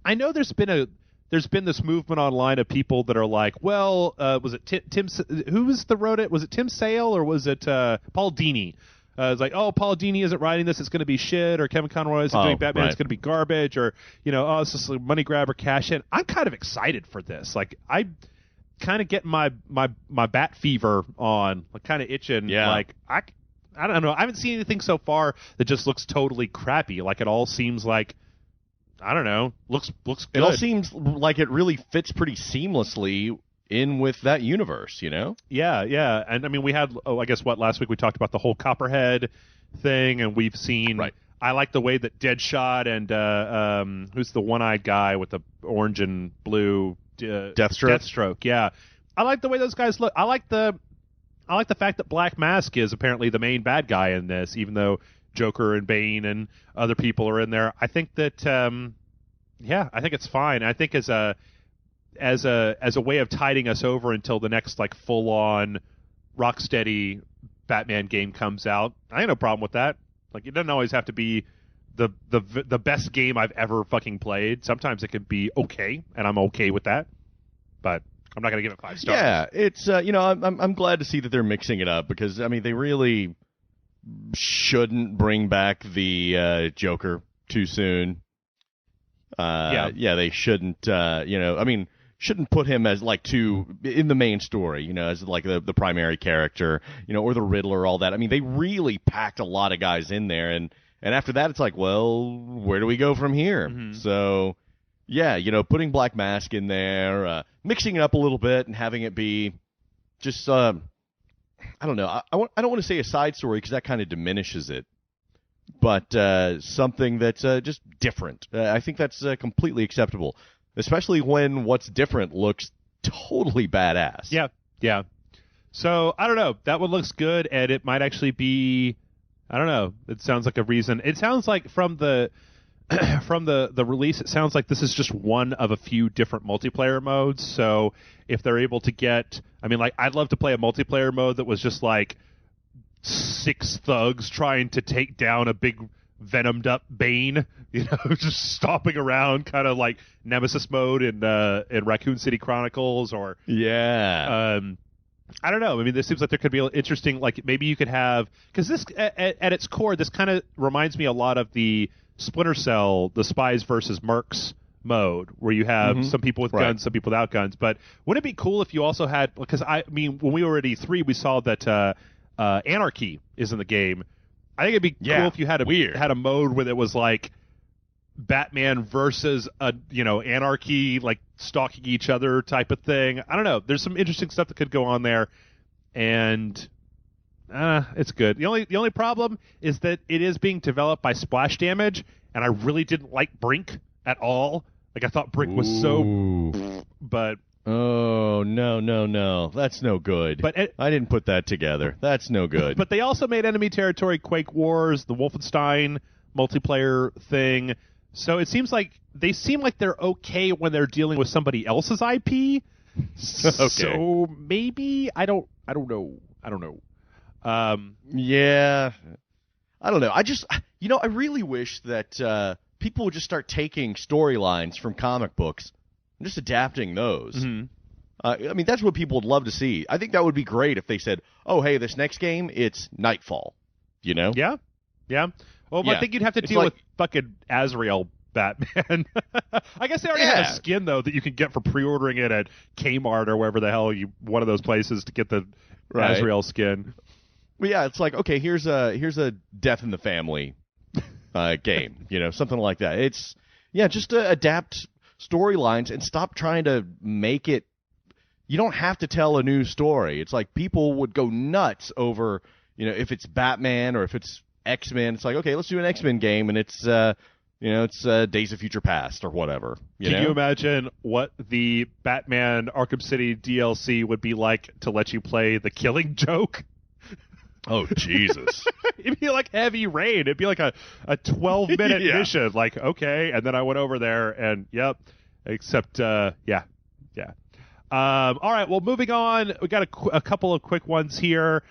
I know there's been this movement online of people that are like, well, was it Tim? Who was the wrote it? Was it Tim Sale or was it Paul Dini? It's like, oh, Paul Dini isn't writing this; it's going to be shit. Or Kevin Conroy isn't doing Batman; it's going to be garbage. Or it's just a money grab or cash in. I'm kind of excited for this. Like, I kind of getting my bat fever on, like kind of itching. Yeah. Like I don't know. I haven't seen anything so far that just looks totally crappy. Like it all seems like, I don't know, looks good. It all seems like it really fits pretty seamlessly in with that universe, you know? Yeah, yeah. And I mean, we had, I guess last week we talked about the whole Copperhead thing, and we've seen. Right. I like the way that Deadshot and who's the one-eyed guy with the orange and blue. Deathstroke, yeah. I like the way those guys look. I like the fact that Black Mask is apparently the main bad guy in this, even though Joker and Bane and other people are in there. I think that, I think it's fine. I think as a way of tiding us over until the next like full-on Rocksteady Batman game comes out, I have no problem with that. Like, it doesn't always have to be the best game I've ever fucking played. Sometimes it can be okay, and I'm okay with that. But I'm not going to give it 5 stars. Yeah, it's I'm glad to see that they're mixing it up, because I mean they really shouldn't bring back the Joker too soon. They shouldn't. Shouldn't put him as like in the main story, as like the primary character, or the Riddler, all that. I mean, they really packed a lot of guys in there, and after that, it's like, well, where do we go from here? Mm-hmm. So, yeah, putting Black Mask in there, mixing it up a little bit, and having it be just, I don't know. I don't want to say a side story because that kind of diminishes it, but something that's just different. I think that's completely acceptable, especially when what's different looks totally badass. Yeah, yeah. So, I don't know. That one looks good, and it might actually be... I don't know. It sounds like a reason. It sounds like from the release, it sounds like this is just one of a few different multiplayer modes. So if they're able to get, I mean, like, I'd love to play a multiplayer mode that was just like 6 thugs trying to take down a big venomed up Bane, just stomping around, kind of like Nemesis mode in Raccoon City Chronicles, or I don't know. I mean, this seems like there could be an interesting, like, maybe you could have, because this, at its core, this kind of reminds me a lot of the Splinter Cell, the spies versus mercs mode, where you have some people with guns, some people without guns. But wouldn't it be cool if you also had? Because I mean, when we were at E3, we saw that Anarchy is in the game. I think it'd be cool if you had a mode where it was like Batman versus Anarchy, like stalking each other type of thing. I don't know. There's some interesting stuff that could go on there, and it's good. The only problem is that it is being developed by Splash Damage, and I really didn't like Brink at all. Like I thought Brink was so, but. Oh, no. That's no good. But I didn't put that together. That's no good. But they also made Enemy Territory, Quake Wars, the Wolfenstein multiplayer thing. So it seems like they seem like they're okay when they're dealing with somebody else's IP. Okay. So maybe I don't know. Yeah. I don't know. I really wish that people would just start taking storylines from comic books and just adapting those. Mm-hmm. I mean, that's what people would love to see. I think that would be great if they said, "Oh, hey, this next game, it's Nightfall." You know? Yeah. Well, I think you'd have to deal with fucking Azrael Batman. I guess they already have a skin, though, that you can get for pre-ordering it at Kmart or wherever the hell one of those places to get the Azrael skin. Well, yeah, it's like, okay, here's a Death in the Family game, something like that. It's just to adapt storylines and stop trying to make it. You don't have to tell a new story. It's like people would go nuts over, if it's Batman or if it's X-Men. It's like, okay, let's do an X-Men game, and it's Days of Future Past or whatever. Can you imagine what the Batman Arkham City DLC would be like to let you play the Killing Joke? Oh, Jesus. It'd be like Heavy Rain. It'd be like a 12-minute mission. Like, okay, and then I went over there, and except, All right, well, moving on. We got a couple of quick ones here.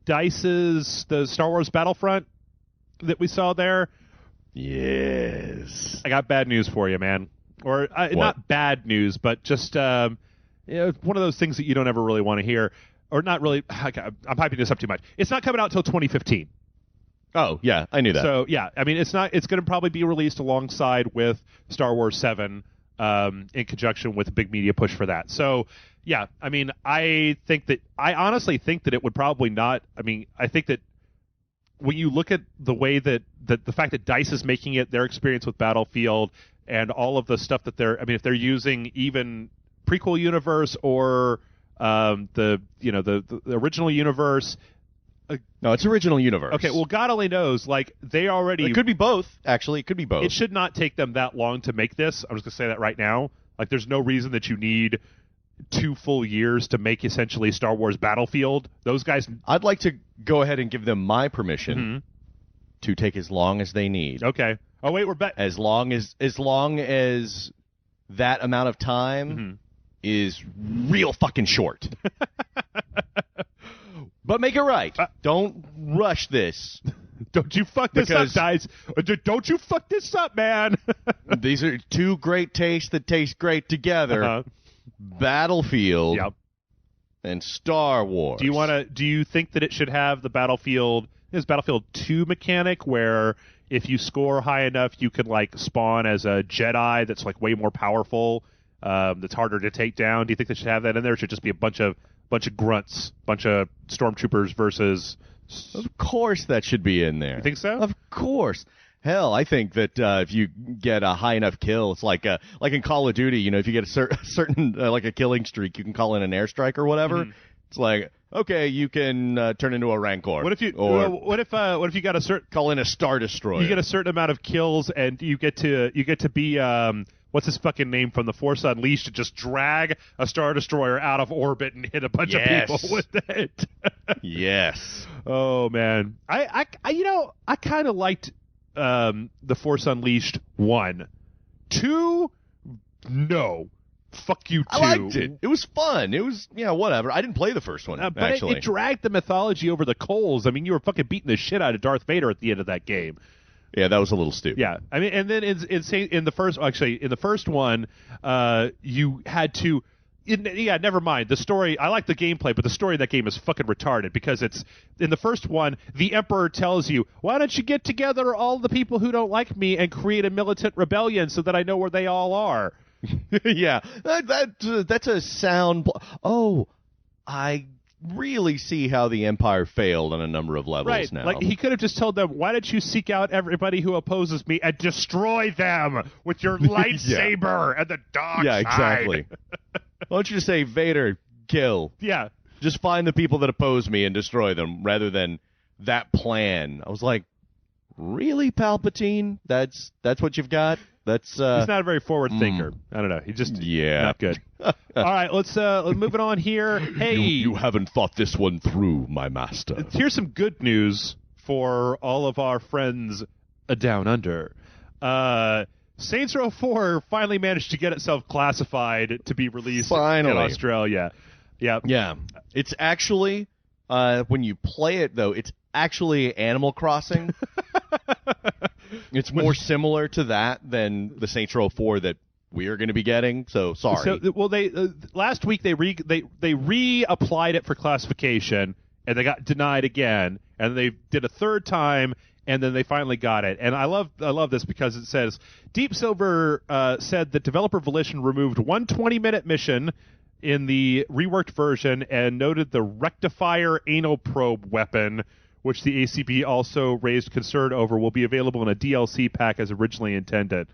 DICE's, the Star Wars Battlefront that we saw there. Yes. I got bad news for you, man. Or not bad news, but just one of those things that you don't ever really want to hear. Or not really. I'm hyping this up too much. It's not coming out until 2015. Oh, yeah, I knew that. So, yeah, I mean, it's going to probably be released alongside with Star Wars 7 in conjunction with a big media push for that. So, yeah, I mean, I honestly think that it would probably not. I mean, I think that when you look at the way that the fact that DICE is making it, their experience with Battlefield and all of the stuff that if they're using even prequel universe or the original universe. No, it's original universe. Okay, well, God only knows. Like, they already. It could be both. Actually, it could be both. It should not take them that long to make this. I'm just gonna say that right now. Like, there's no reason that you need 2 full years to make essentially Star Wars Battlefield. Those guys. I'd like to go ahead and give them my permission to take as long as they need. Okay. Oh wait, we're back. As long as that amount of time is real fucking short. But make it right. Don't rush this. Don't you fuck this up, guys. Don't you fuck this up, man. These are 2 great tastes that taste great together. Battlefield and Star Wars. Do you think that it should have the Battlefield 2 mechanic where if you score high enough you can like spawn as a Jedi that's like way more powerful, that's harder to take down? Do you think they should have that in there, or should it just be a bunch of grunts, bunch of stormtroopers versus? Of course that should be in there. You think so? Of course. Hell, I think that if you get a high enough kill, it's like in Call of Duty, if you get a certain like a killing streak, you can call in an airstrike or whatever. It's like, okay, you can turn into a Rancor. What if you got a certain call in a Star Destroyer? You get a certain amount of kills, and you get to be what's his fucking name from The Force Unleashed, to just drag a Star Destroyer out of orbit and hit a bunch of people with it. Yes. Oh man, I kind of liked The Force Unleashed 1. 2, no. Fuck you, 2. I liked it. It was fun. It was, whatever. I didn't play the first one, but actually. It dragged the mythology over the coals. I mean, you were fucking beating the shit out of Darth Vader at the end of that game. Yeah, that was a little stupid. Yeah, I mean, and then in the first one, you had to Yeah, never mind. The story, I like the gameplay, but the story in that game is fucking retarded because it's, in the first one, the Emperor tells you, why don't you get together all the people who don't like me and create a militant rebellion so that I know where they all are? Yeah, that's a sound. Oh, I really see how the Empire failed on a number of levels now. Like, he could have just told them, why don't you seek out everybody who opposes me and destroy them with your lightsaber and the dark Yeah, side. exactly. Why don't you just say, Vader, kill? Yeah. Just find the people that oppose me and destroy them, rather than that plan. I was like, really, Palpatine? That's what you've got? That's He's not a very forward thinker. I don't know. He's just not good. All right, let's move it on here. Hey, you haven't thought this one through, my master. Here's some good news for all of our friends down under. Saints Row 4 finally managed to get itself classified to be released in Australia. Yeah. Yeah. It's actually, when you play it, though, it's actually Animal Crossing. It's more similar to that than the Saints Row 4 that we are going to be getting. So sorry. So, well, they last week they reapplied it for classification, and they got denied again, and they did a third time, and then they finally got it. And I love this because it says Deep Silver said that developer Volition removed one 20-minute mission in the reworked version and noted the Rectifier anal probe weapon, which the ACB also raised concern over, will be available in a DLC pack as originally intended.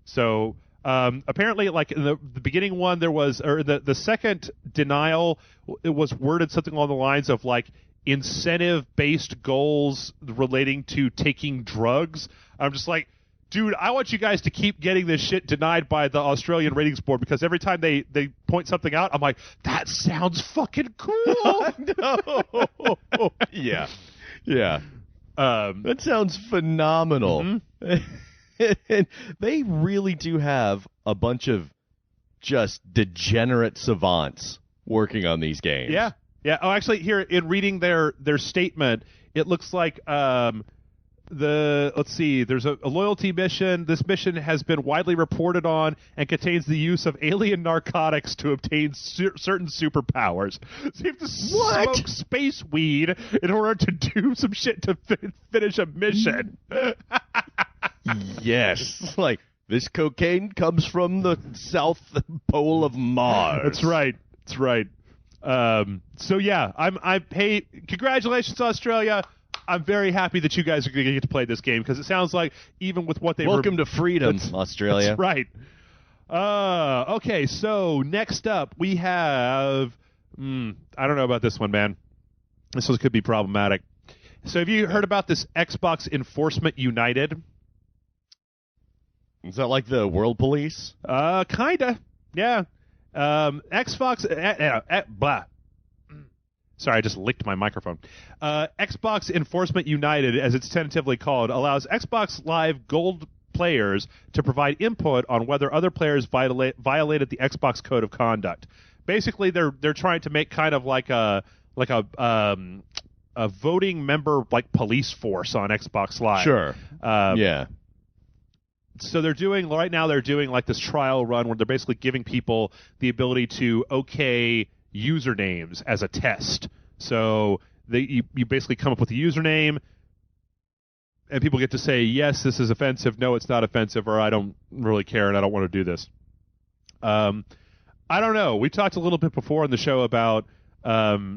So apparently, like in the beginning one, there was, or the second denial, it was worded something along the lines of like incentive-based goals relating to taking drugs. I'm just like, dude, I want you guys to keep getting this shit denied by the Australian ratings board, because every time they point something out, I'm like, that sounds fucking cool. No. Yeah. Yeah. That sounds phenomenal. Mm-hmm. And they really do have a bunch of just degenerate savants working on these games. Yeah. Yeah. Oh, actually, here, in reading their statement, it looks like let's see, there's a loyalty mission. This mission has been widely reported on and contains the use of alien narcotics to obtain certain superpowers. So you have to smoke space weed in order to do some shit to finish a mission. Yes. Like, this cocaine comes from the South Pole of Mars. That's right. That's right. So yeah, hey, congratulations, Australia. I'm very happy that you guys are going to get to play this game, because it sounds like even with what they welcome to freedom, Australia. That's right. Okay, so next up we have I don't know about this one, man. This one could be problematic. So have you heard about this Xbox Enforcement United? Is that like the World Police? Kinda. Yeah. Xbox blah. Sorry, I just licked my microphone. Xbox Enforcement United, as it's tentatively called, allows Xbox Live Gold players to provide input on whether other players violated the Xbox Code of Conduct. Basically, they're trying to make kind of like a voting member, like, police force on Xbox Live. Sure. Yeah. So they're doing like this trial run where they're basically giving people the ability to okay usernames as a test. So you basically come up with a username, and people get to say, yes, this is offensive, no, it's not offensive, or I don't really care and I don't want to do this. I don't know. We talked a little bit before on the show about that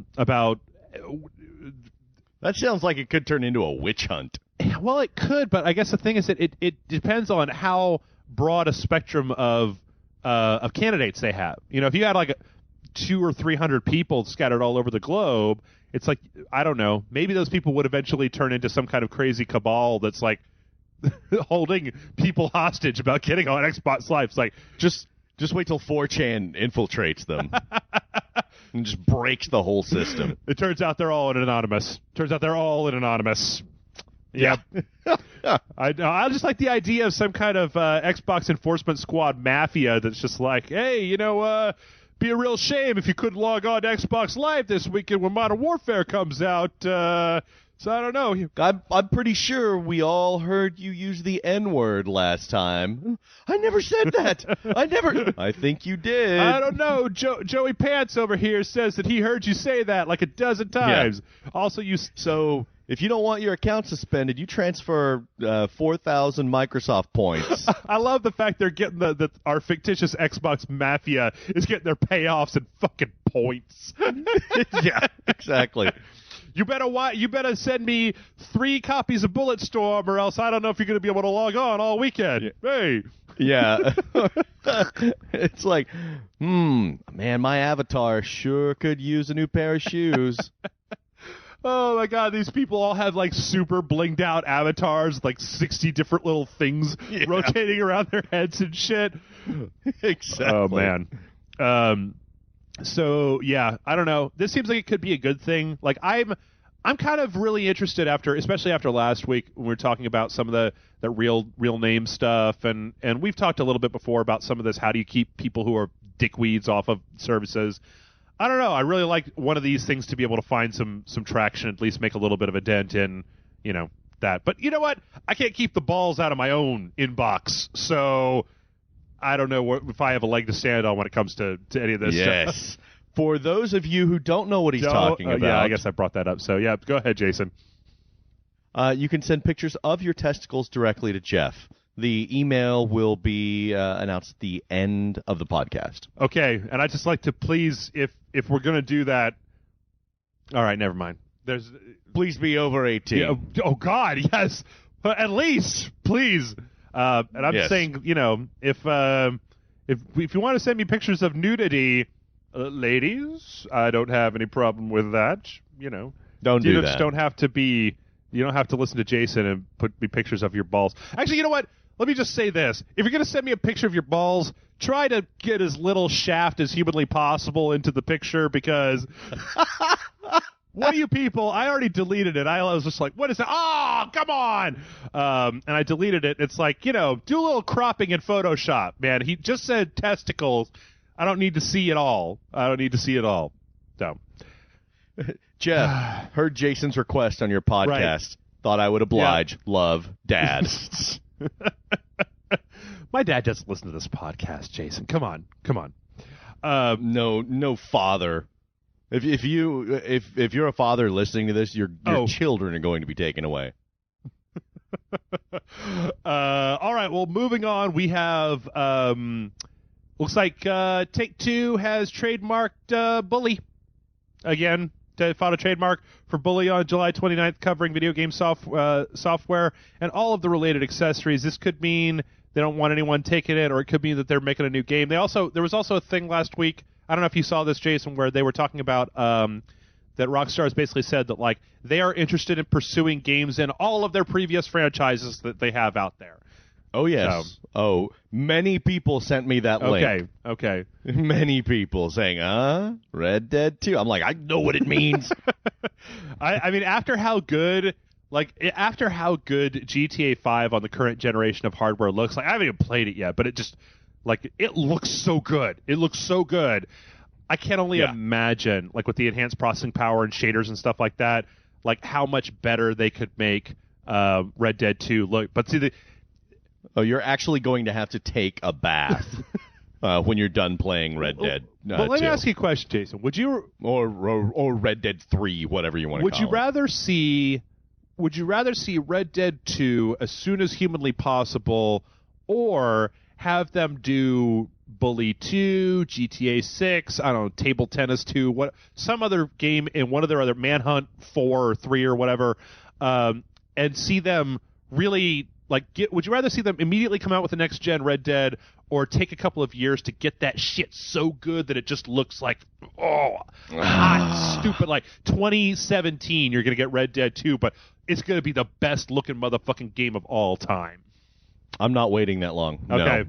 sounds like it could turn into a witch hunt. Well, it could, but I guess the thing is that it depends on how broad a spectrum of candidates they have. You know, if you had like 200 or 300 people scattered all over the globe, it's like, I don't know, maybe those people would eventually turn into some kind of crazy cabal that's like holding people hostage about getting on Xbox Live. It's like, just wait till 4chan infiltrates them and just breaks the whole system. It turns out they're all anonymous. Yeah. I just like the idea of some kind of Xbox Enforcement Squad mafia that's just like, hey, be a real shame if you couldn't log on to Xbox Live this weekend when Modern Warfare comes out. So I don't know. I'm pretty sure we all heard you use the N-word last time. I never said that. I think you did. I don't know. Joey Pants over here says that he heard you say that like a dozen times. Yeah. Also, So if you don't want your account suspended, you transfer 4,000 Microsoft points. I love the fact they're getting our fictitious Xbox Mafia is getting their payoffs in fucking points. Yeah, exactly. You better send me 3 copies of Bulletstorm, or else I don't know if you're going to be able to log on all weekend. Hey. Yeah. It's like, man, my avatar sure could use a new pair of shoes. Oh my God, these people all have like super blinged out avatars, like 60 different little things rotating around their heads and shit. Exactly. Oh man. So yeah, I don't know. This seems like it could be a good thing. Like I'm kind of really interested especially after last week when we were talking about some of the real name stuff, and we've talked a little bit before about some of this. How do you keep people who are dickweeds off of services? I don't know. I really like one of these things to be able to find some traction, at least make a little bit of a dent in, that. But you know what? I can't keep the balls out of my own inbox, so I don't know if I have a leg to stand on when it comes to any of this stuff. Yes. For those of you who don't know what he's talking about. Yeah, I guess I brought that up. So, yeah, go ahead, Jason. You can send pictures of your testicles directly to Jeff. The email will be announced at the end of the podcast. Okay, and I'd just like to please, if we're going to do that. All right, never mind. Please be over 18. Yeah, oh, God, yes. At least, please. And I'm saying, if you want to send me pictures of nudity, ladies, I don't have any problem with that. Don't do that. Just don't have to be. You don't have to listen to Jason and put me pictures of your balls. Actually, you know what? Let me just say this: if you're going to send me a picture of your balls, try to get as little shaft as humanly possible into the picture, because. What are you people? I already deleted it. I was just like, what is that? Oh, come on. And I deleted it. It's like, do a little cropping in Photoshop, man. He just said testicles. I don't need to see it all. So. Jeff, heard Jason's request on your podcast. Right. Thought I would oblige. Yeah. Love, Dad. My dad doesn't listen to this podcast, Jason. Come on. No father. If you're a father listening to this, your children are going to be taken away. All right. Well, moving on, we have looks like Take-Two has trademarked Bully again. Filed a trademark for Bully on July 29th, covering video game software and all of the related accessories. This could mean they don't want anyone taking it, or it could mean that they're making a new game. There was also a thing last week. I don't know if you saw this, Jason, where they were talking about that Rockstar has basically said that like they are interested in pursuing games in all of their previous franchises that they have out there. Oh, yes. Many people sent me that link. Okay. Many people saying, Red Dead 2. I'm like, I know what it means. I mean, after how good GTA 5 on the current generation of hardware looks, like I haven't even played it yet, but it just, like, it looks so good. I can only imagine, like, with the enhanced processing power and shaders and stuff like that, like, how much better they could make Red Dead 2 look. But see, you're actually going to have to take a bath when you're done playing Red Dead. But let me ask you a question, Jason. Would you or Red Dead 3, whatever you want to call it? Would you rather see Red Dead 2 as soon as humanly possible, or have them do Bully 2, GTA 6, I don't know, Table Tennis 2, some other game in one of their other Manhunt 4 or 3 or whatever, and see them really would you rather see them immediately come out with the next gen Red Dead, or take a couple of years to get that shit so good that it just looks like hot, stupid, like 2017 you're going to get Red Dead 2, but it's going to be the best looking motherfucking game of all time? I'm not waiting that long. Okay. No.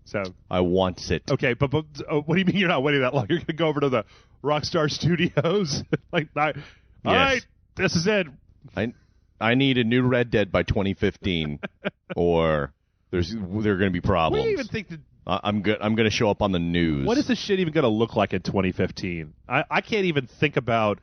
So I want it. Okay, but what do you mean you're not waiting that long? You're going to go over to the Rockstar Studios? All right, this is it. I need a new Red Dead by 2015, or there are going to be problems. What do you even think that? I'm going to show up on the news. What is this shit even going to look like in 2015? I can't even think about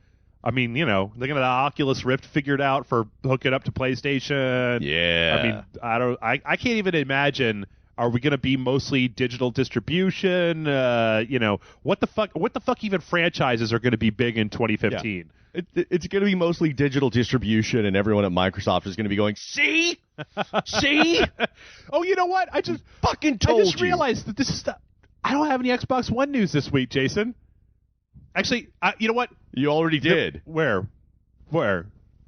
I mean, they're going to have the Oculus Rift figured out for hooking up to PlayStation. Yeah. I mean, I can't even imagine. Are we going to be mostly digital distribution? What the fuck even franchises are going to be big in 2015? Yeah. It's going to be mostly digital distribution, and everyone at Microsoft is going to be going, see? See? Oh, you know what? I just realized that this is I don't have any Xbox One news this week, Jason. Actually, you know what? You already did. Where?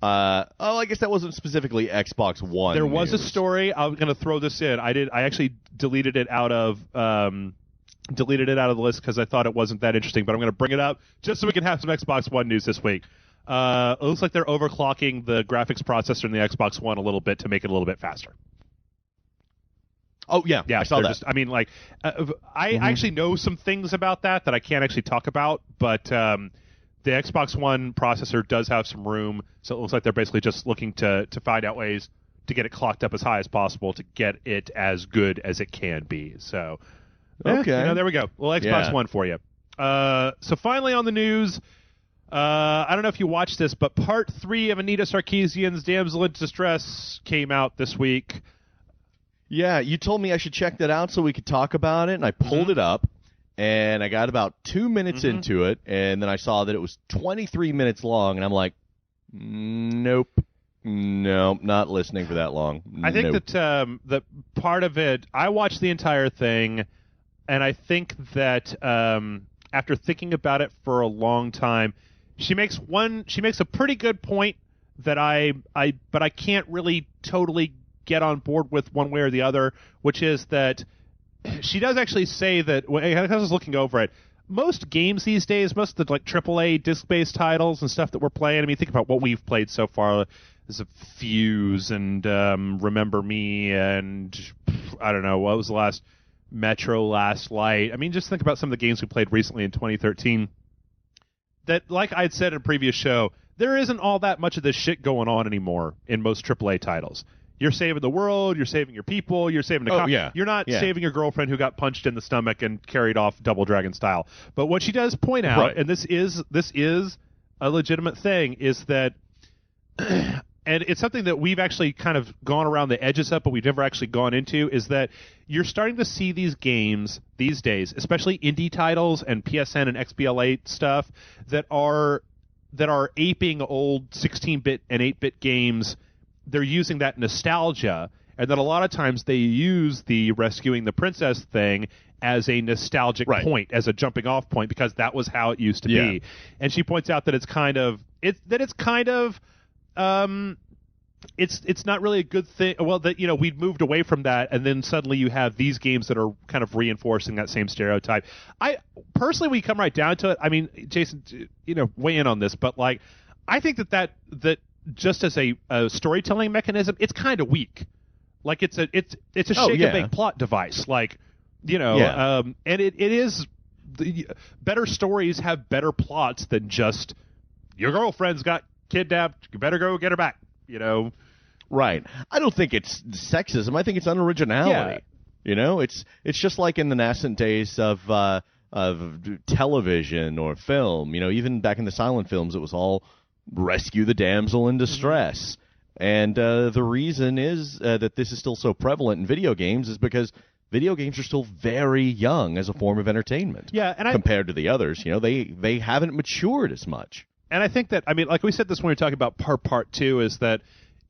I guess that wasn't specifically Xbox One. There was a story. I'm going to throw this in. I actually deleted it out of the list because I thought it wasn't that interesting. But I'm going to bring it up just so we can have some Xbox One news this week. It looks like they're overclocking the graphics processor in the Xbox One a little bit to make it a little bit faster. Oh, yeah, I saw that. I actually know some things about that I can't actually talk about, but the Xbox One processor does have some room, so it looks like they're basically just looking to find out ways to get it clocked up as high as possible to get it as good as it can be. So, okay. There we go. Well, Xbox One for you. So finally on the news, I don't know if you watched this, but Part 3 of Anita Sarkeesian's Damsel in Distress came out this week. Yeah, you told me I should check that out so we could talk about it, and I pulled it up, and I got about 2 minutes into it, and then I saw that it was 23 minutes long, and I'm like, nope, not listening for that long. I think that part of it, I watched the entire thing, and I think that after thinking about it for a long time, she makes a pretty good point that but I can't really totally get on board with one way or the other, which is that she does actually say that, I was looking over it, most games these days, most of the AAA disc-based titles and stuff that we're playing, I mean, think about what we've played so far. There's a Fuse and Remember Me and, I don't know, what was the last, Metro Last Light. I mean, just think about some of the games we played recently in 2013 that, like I had said in a previous show, there isn't all that much of this shit going on anymore in most AAA titles. You're saving the world, you're saving your people, you're saving the You're not saving your girlfriend who got punched in the stomach and carried off Double Dragon style. But what she does point out, and this is a legitimate thing, is that and it's something that we've actually kind of gone around the edges of, but we've never actually gone into, is that you're starting to see these games these days, especially indie titles and PSN and XBLA stuff, that are aping old 16-bit and 8-bit games. They're using that nostalgia, and then a lot of times they use the rescuing the princess thing as a nostalgic point, as a jumping off point, because that was how it used to be. And she points out that it's not really a good thing. Well, that we'd moved away from that, and then suddenly you have these games that are kind of reinforcing that same stereotype. I personally, we come right down to it. I mean, Jason, weigh in on this, but I think that just as a storytelling mechanism, it's kind of weak. Like it's a shake and bake plot device. And it is better stories have better plots than just your girlfriend's got kidnapped, you better go get her back. Right. I don't think it's sexism. I think it's unoriginality. Yeah. It's just like in the nascent days of television or film. Even back in the silent films, it was all rescue the damsel in distress. And the reason is that this is still so prevalent in video games is because video games are still very young as a form of entertainment. Yeah, and compared to the others, they haven't matured as much. And I think that, like we said this when we were talking about part 2, is that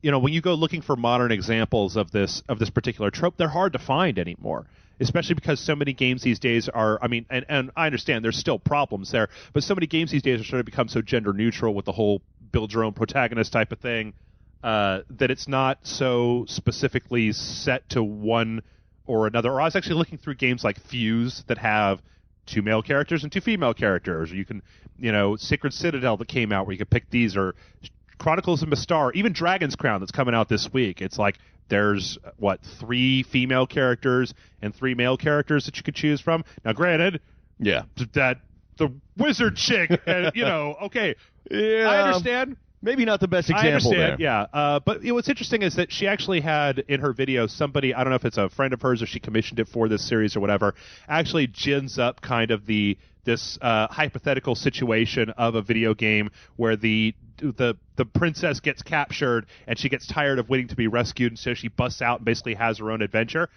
when you go looking for modern examples of this particular trope, they're hard to find anymore. Especially because so many games these days are, and I understand there's still problems there, but so many games these days are starting to become so gender neutral with the whole build your own protagonist type of thing, that it's not so specifically set to one or another. Or I was actually looking through games like Fuse that have 2 male characters and 2 female characters. Or you can, Sacred Citadel that came out where you could pick these, or Chronicles of Mystar, even Dragon's Crown that's coming out this week. It's like there's 3 female characters and 3 male characters that you could choose from. Now, granted, that the wizard chick, and, okay, I understand. Maybe not the best example I understand, there. yeah. But what's interesting is that she actually had in her video somebody, I don't know if it's a friend of hers or she commissioned it for this series or whatever, actually gins up kind of this hypothetical situation of a video game where the princess gets captured and she gets tired of waiting to be rescued, and so she busts out and basically has her own adventure.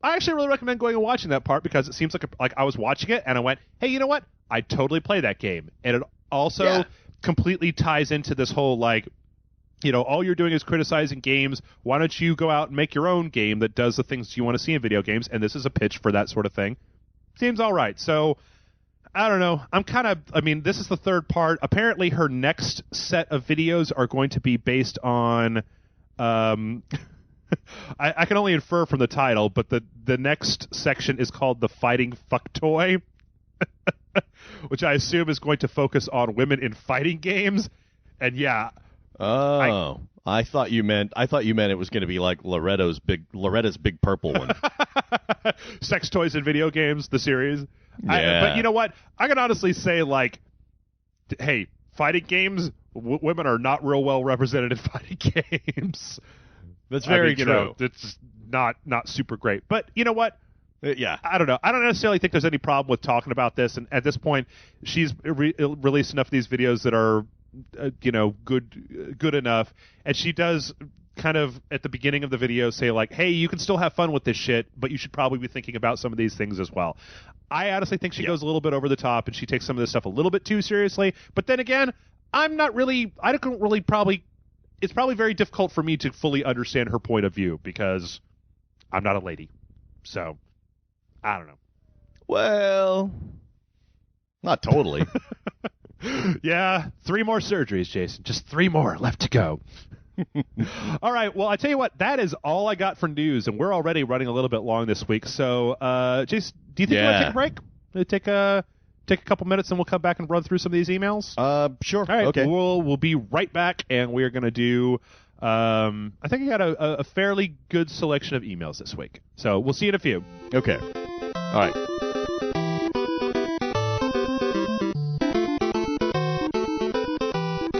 I actually really recommend going and watching that part because it seems like I was watching it and I went, hey, you know what? I'd totally play that game. And it also completely ties into this whole, like, you know, all you're doing is criticizing games. Why don't you go out and make your own game that does the things you want to see in video games? And this is a pitch for that sort of thing. Seems all right. So, I don't know. This is the third part. Apparently, her next set of videos are going to be based on... I can only infer from the title, but the next section is called The Fighting Fuck Toy, which I assume is going to focus on women in fighting games. And yeah. Oh. I thought you meant it was going to be like Loretta's big purple one. Sex toys in video games, the series. Yeah. But you know what? I can honestly say, like, hey, fighting games, women are not real well represented in fighting games. That's very true. You know, it's not super great. But you know what? Yeah. I don't know. I don't necessarily think there's any problem with talking about this. And at this point, she's released enough of these videos that are, good enough. And she does kind of at the beginning of the video say, like, hey, you can still have fun with this shit, but you should probably be thinking about some of these things as well. I honestly think she goes a little bit over the top and she takes some of this stuff a little bit too seriously. But then again, it's probably very difficult for me to fully understand her point of view because I'm not a lady. So, I don't know. Well, not totally. Yeah, 3 more surgeries, Jason. Just 3 more left to go. All right, well, I tell you what, that is all I got for news, and we're already running a little bit long this week. So, Jason, do you think you want to take a break? Take a couple minutes, and we'll come back and run through some of these emails? Sure. All right, okay. We'll be right back, and we're going to do... I think I got a fairly good selection of emails this week. So we'll see you in a few. Okay. All right.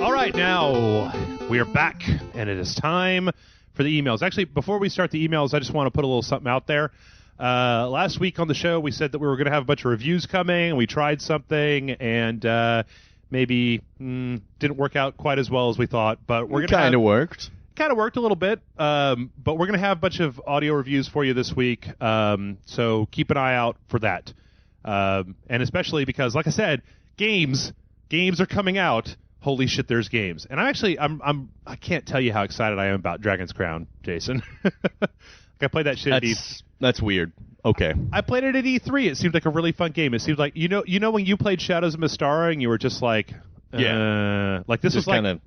All right, now we are back, and it is time for the emails. Actually, before we start the emails, I just want to put a little something out there. Last week on the show, we said that we were going to have a bunch of reviews coming, and we tried something, and maybe didn't work out quite as well as we thought. But we're going to kind of worked. Kind of worked a little bit, but we're going to have a bunch of audio reviews for you this week, so keep an eye out for that. And especially because, like I said, games are coming out. Holy shit, there's games. And I can't tell you how excited I am about Dragon's Crown, Jason. I played that shit at E3. That's weird. Okay. I played it at E3. It seemed like a really fun game. It seemed like you know when you played Shadows of Mystara and you were just like, like this is like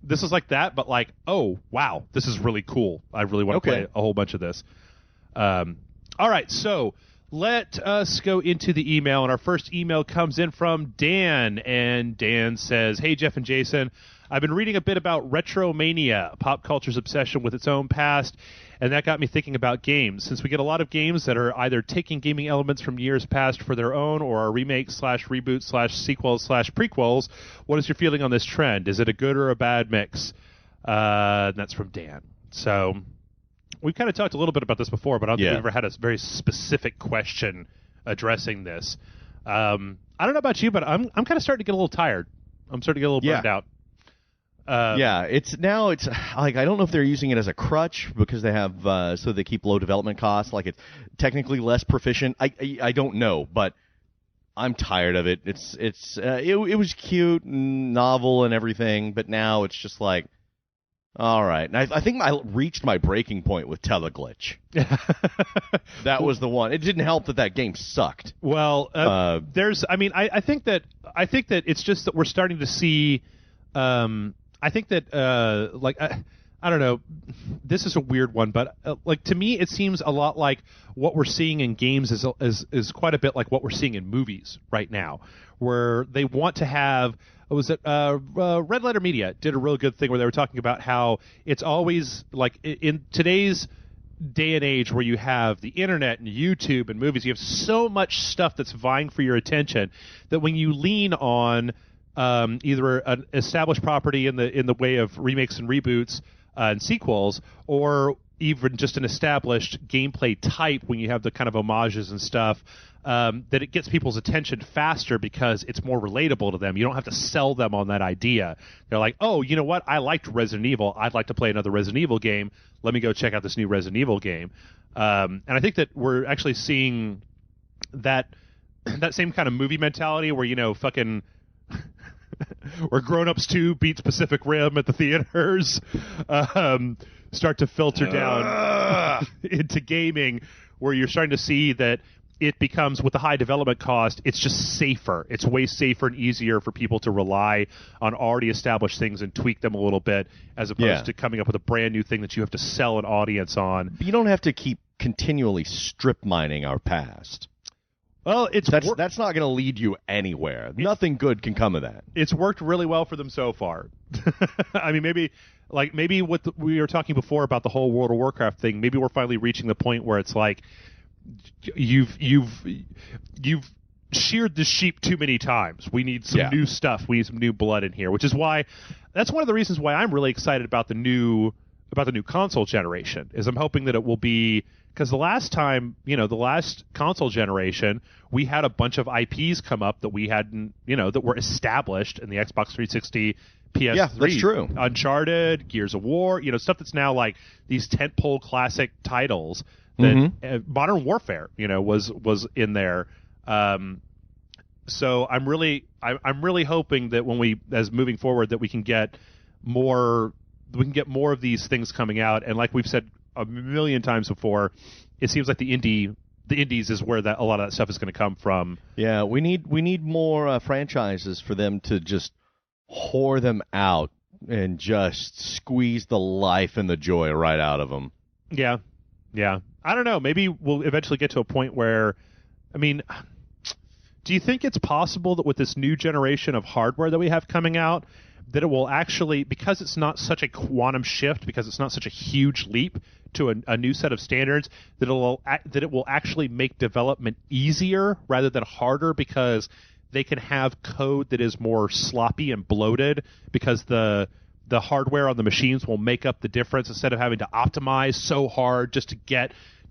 this is like that, but like, oh wow, this is really cool. I really want to play a whole bunch of this. All right, so let us go into the email, and our first email comes in from Dan, and Dan says, "Hey Jeff and Jason, I've been reading a bit about retromania, pop culture's obsession with its own past, and that got me thinking about games. Since we get a lot of games that are either taking gaming elements from years past for their own or are remakes / reboots / sequels / prequels, what is your feeling on this trend? Is it a good or a bad mix?" And that's from Dan. So we've kind of talked a little bit about this before, but I don't think we've ever had a very specific question addressing this. I don't know about you, but I'm kind of starting to get a little tired. I'm starting to get a little burned out. It's like I don't know if they're using it as a crutch because they have so they keep low development costs. Like it's technically less proficient. I don't know, but I'm tired of it. It was cute and novel and everything, but now it's just like, all right. And I think I reached my breaking point with Teleglitch. That was the one. It didn't help that game sucked. Well, I think that it's just that we're starting to see. I think that, I don't know, this is a weird one, but to me, it seems a lot like what we're seeing in games is quite a bit like what we're seeing in movies right now, where they want to have. Red Letter Media did a really good thing where they were talking about how it's always like in today's day and age where you have the internet and YouTube and movies, you have so much stuff that's vying for your attention that when you lean on either an established property in the way of remakes and reboots and sequels, or even just an established gameplay type when you have the kind of homages and stuff, that it gets people's attention faster because it's more relatable to them. You don't have to sell them on that idea. They're like, oh, you know what? I liked Resident Evil. I'd like to play another Resident Evil game. Let me go check out this new Resident Evil game. And I think that we're actually seeing that same kind of movie mentality where, fucking... where Grown Ups 2 beats Pacific Rim at the theaters start to filter down into gaming, where you're starting to see that it becomes, with the high development cost, it's just safer. It's way safer and easier for people to rely on already established things and tweak them a little bit, as opposed to coming up with a brand new thing that you have to sell an audience on. But you don't have to keep continually strip mining our past. Well, that's not going to lead you anywhere. Nothing good can come of that. It's worked really well for them so far. I mean, maybe what we were talking before about the whole World of Warcraft thing. Maybe we're finally reaching the point where it's like you've sheared the sheep too many times. We need some new stuff. We need some new blood in here, which is why that's one of the reasons why I'm really excited about the new console generation. Is I'm hoping that it will be. Because the last time, the last console generation, we had a bunch of IPs come up that we hadn't, that were established in the Xbox 360, PS3. Yeah, that's true. Uncharted, Gears of War, stuff that's now like these tentpole classic titles that Modern Warfare, was in there. So I'm really hoping that as moving forward, that we can get more of these things coming out, and like we've said a million times before, it seems like the indies is where a lot of that stuff is going to come from. Yeah, we need more franchises for them to just whore them out and just squeeze the life and the joy right out of them. Yeah. I don't know. Maybe we'll eventually get to a point where, I mean, do you think it's possible that with this new generation of hardware that we have coming out, that it will actually, because it's not such a quantum shift, because it's not such a huge leap to a new set of standards, that it will actually make development easier rather than harder, because they can have code that is more sloppy and bloated, because the hardware on the machines will make up the difference, instead of having to optimize so hard just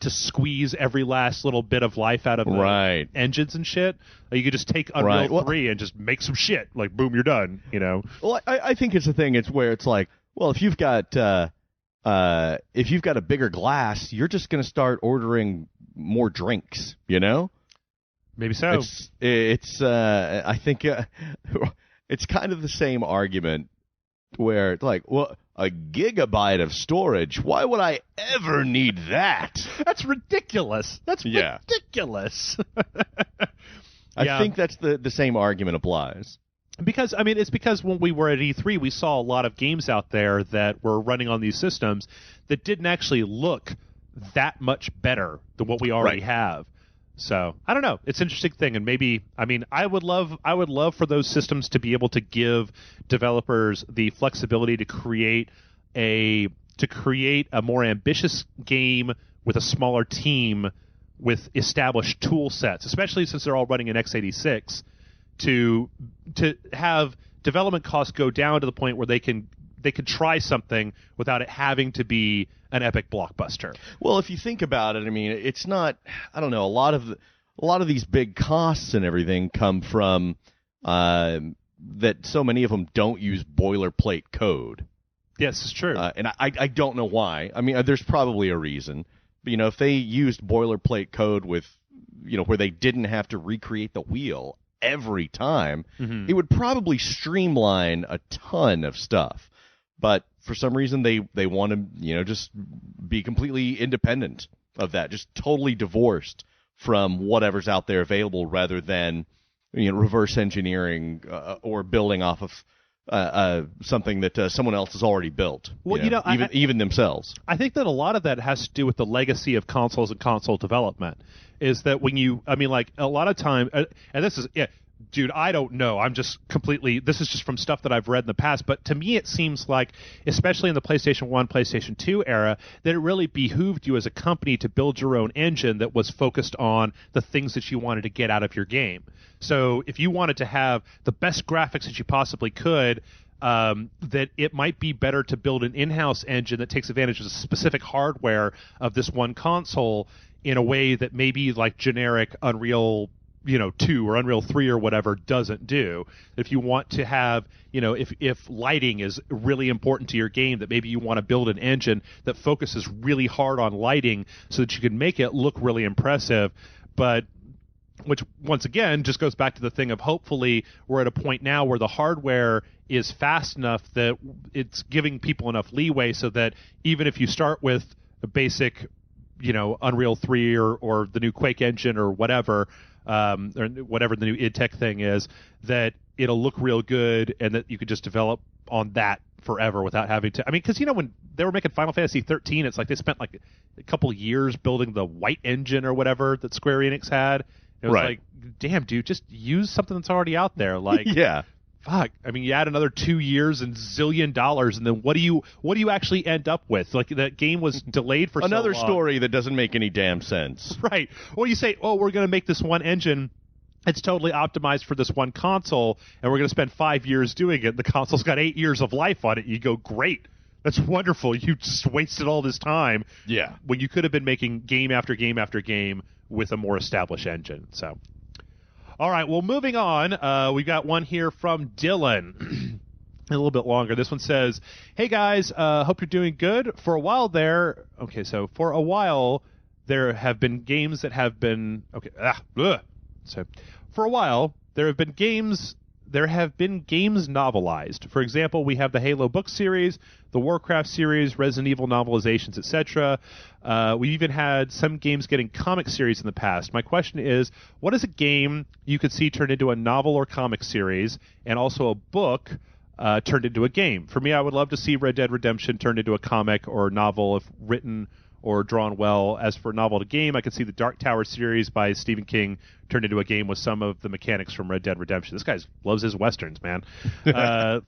to squeeze every last little bit of life out of the engines and shit. You could just take Unreal 3 and just make some shit. Like, boom, you're done, Well, I think it's a thing. It's where it's like, well, if you've got a bigger glass, you're just going to start ordering more drinks, Maybe so. It's I think it's kind of the same argument where it's like, well, a gigabyte of storage, why would I ever need that? That's ridiculous. Ridiculous. I think that's the same argument applies. Because, I mean, it's because when we were at E3, we saw a lot of games out there that were running on these systems that didn't actually look that much better than what we already have. So, I don't know. It's an interesting thing, and maybe, I mean, I would love for those systems to be able to give developers the flexibility to create a more ambitious game with a smaller team with established tool sets, especially since they're all running in x86, to have development costs go down to the point where they can try something without it having to be an epic blockbuster. Well, if you think about it, I mean, it's not. I don't know. A lot of these big costs and everything come from that. So many of them don't use boilerplate code. Yes, it's true. And I don't know why. I mean, there's probably a reason. But, if they used boilerplate code with, where they didn't have to recreate the wheel every time, it would probably streamline a ton of stuff. But for some reason, they want to, just be completely independent of that, just totally divorced from whatever's out there available, rather than, reverse engineering or building off of something that someone else has already built. Well, even themselves. I think that a lot of that has to do with the legacy of consoles and console development. Is that when a lot of time, and this is Dude, I don't know. I'm just completely. This is just from stuff that I've read in the past. But to me, it seems like, especially in the PlayStation 1, PlayStation 2 era, that it really behooved you as a company to build your own engine that was focused on the things that you wanted to get out of your game. So if you wanted to have the best graphics that you possibly could, that it might be better to build an in-house engine that takes advantage of the specific hardware of this one console in a way that maybe like generic Unreal 2 or Unreal 3 or whatever doesn't do. If you want to have, if lighting is really important to your game, that maybe you want to build an engine that focuses really hard on lighting so that you can make it look really impressive. But which, once again, just goes back to the thing of hopefully we're at a point now where the hardware is fast enough that it's giving people enough leeway so that even if you start with a basic, Unreal 3 or the new Quake engine or whatever the new id Tech thing is, that it'll look real good and that you could just develop on that forever without having to. I mean, because when they were making Final Fantasy 13, it's like they spent like a couple years building the white engine or whatever that Square Enix had. It was like, damn, dude, just use something that's already out there. Like, yeah. Fuck. I mean, you add another 2 years and $1 zillion, and then what do you actually end up with? Like, that game was delayed for another so long. Story that doesn't make any damn sense. Right. Well, you say, we're going to make this one engine. It's totally optimized for this one console, and we're going to spend 5 years doing it. The console's got 8 years of life on it. You go, great. That's wonderful. You just wasted all this time. Yeah. When you could have been making game after game after game with a more established engine. So, all right. Well, moving on. We've got one here from Dylan. A little bit longer. This one says, "Hey guys, hope you're doing good. For a while there have been games that have been So, for a while there have been games novelized. For example, we have the Halo book series, the Warcraft series, Resident Evil novelizations, etc. We even had some games getting comic series in the past. My question is, what is a game you could see turned into a novel or comic series, and also a book turned into a game? For me, I would love to see Red Dead Redemption turned into a comic or novel if written or drawn well. As for novel to game, I could see the Dark Tower series by Stephen King turned into a game with some of the mechanics from Red Dead Redemption." This guy loves his westerns, man.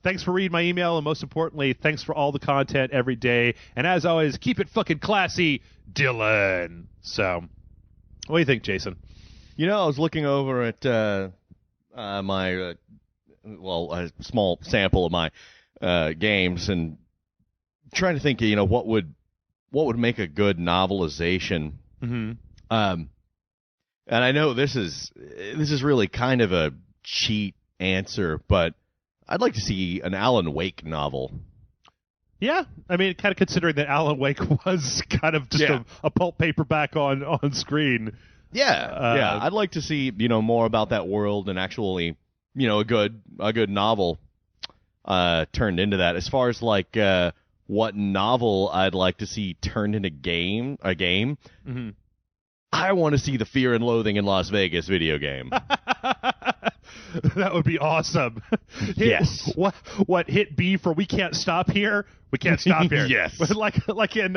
Thanks for reading my email, and most importantly, thanks for all the content every day. And as always, keep it fucking classy, Dylan. So, what do you think, Jason? I was looking over at my, a small sample of my games and trying to think, what would make a good novelization. Mm-hmm. And I know this is really kind of a cheat answer, but I'd like to see an Alan Wake novel. Yeah, I mean, kind of considering that Alan Wake was kind of just a pulp paperback on screen. Yeah, I'd like to see more about that world and actually a good novel turned into that. As far as like what novel I'd like to see turned into a game. Mm-hmm. I want to see the Fear and Loathing in Las Vegas video game. That would be awesome. Yes. What hit B for We Can't Stop Here? We can't stop here. Yes. Like in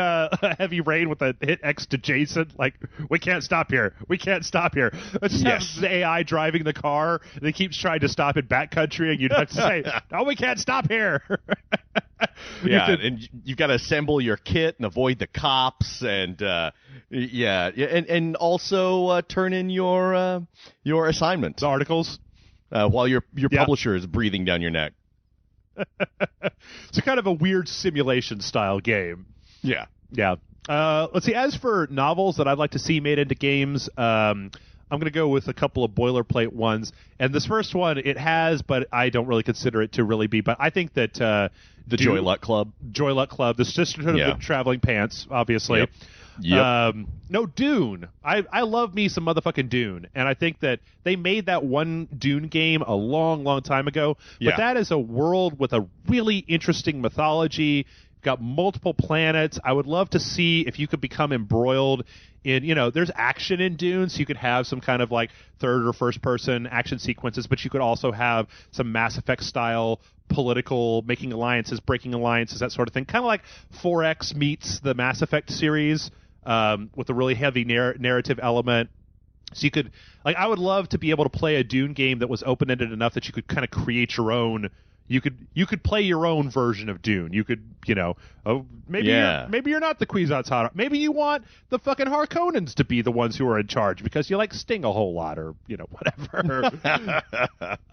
Heavy Rain with the hit X to Jason. Like, we can't stop here. We can't stop here. Let's just have the AI driving the car. And it keeps trying to stop in backcountry, and you'd have to say, "No, we can't stop here." And you've got to assemble your kit and avoid the cops, and and also turn in your assignments, articles, while your publisher is breathing down your neck. It's a kind of a weird simulation style game. Yeah. Let's see. As for novels that I'd like to see made into games, I'm going to go with a couple of boilerplate ones. And this first one, it has, but I don't really consider it to really be. But I think that the Joy Luck Club, the Sisterhood of the Traveling Pants, obviously. Yep. No, Dune. I love me some motherfucking Dune, and I think that they made that one Dune game a long, long time ago. But that is a world with a really interesting mythology. Got multiple planets. I would love to see if you could become embroiled in, there's action in Dune, so you could have some kind of like third or first person action sequences, but you could also have some Mass Effect style political, making alliances, breaking alliances, that sort of thing. Kind of like 4X meets the Mass Effect series, with a really heavy narrative element. So you could, like, I would love to be able to play a Dune game that was open-ended enough that you could kind of create your own. You could play your own version of Dune. You could, maybe you're not the Kwisatz Maybe you want the fucking Harkonnens to be the ones who are in charge because you like Sting a whole lot, or whatever.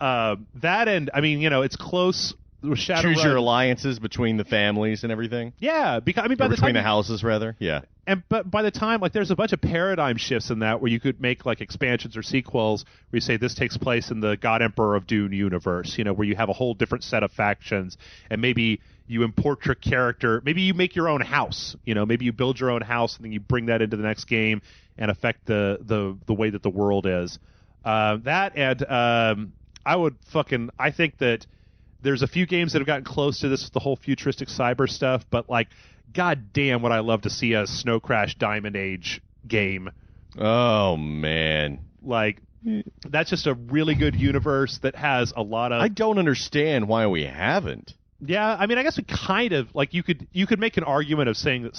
That, and I mean, it's close. Shadowrun. Choose your alliances between the families and everything. Yeah, because by the between time the houses, rather. Yeah. But by the time, like, there's a bunch of paradigm shifts in that where you could make like expansions or sequels where you say this takes place in the God Emperor of Dune universe, where you have a whole different set of factions, and maybe you import your character, maybe you make your own house, maybe you build your own house and then you bring that into the next game and affect the way that the world is. That and I think that there's a few games that have gotten close to this with the whole futuristic cyber stuff, but like, god damn, would I love to see a Snow Crash Diamond Age game. Oh, man. Like, that's just a really good universe that has a lot of... I don't understand why we haven't. Yeah, I mean, I guess we kind of... Like, you could make an argument of saying that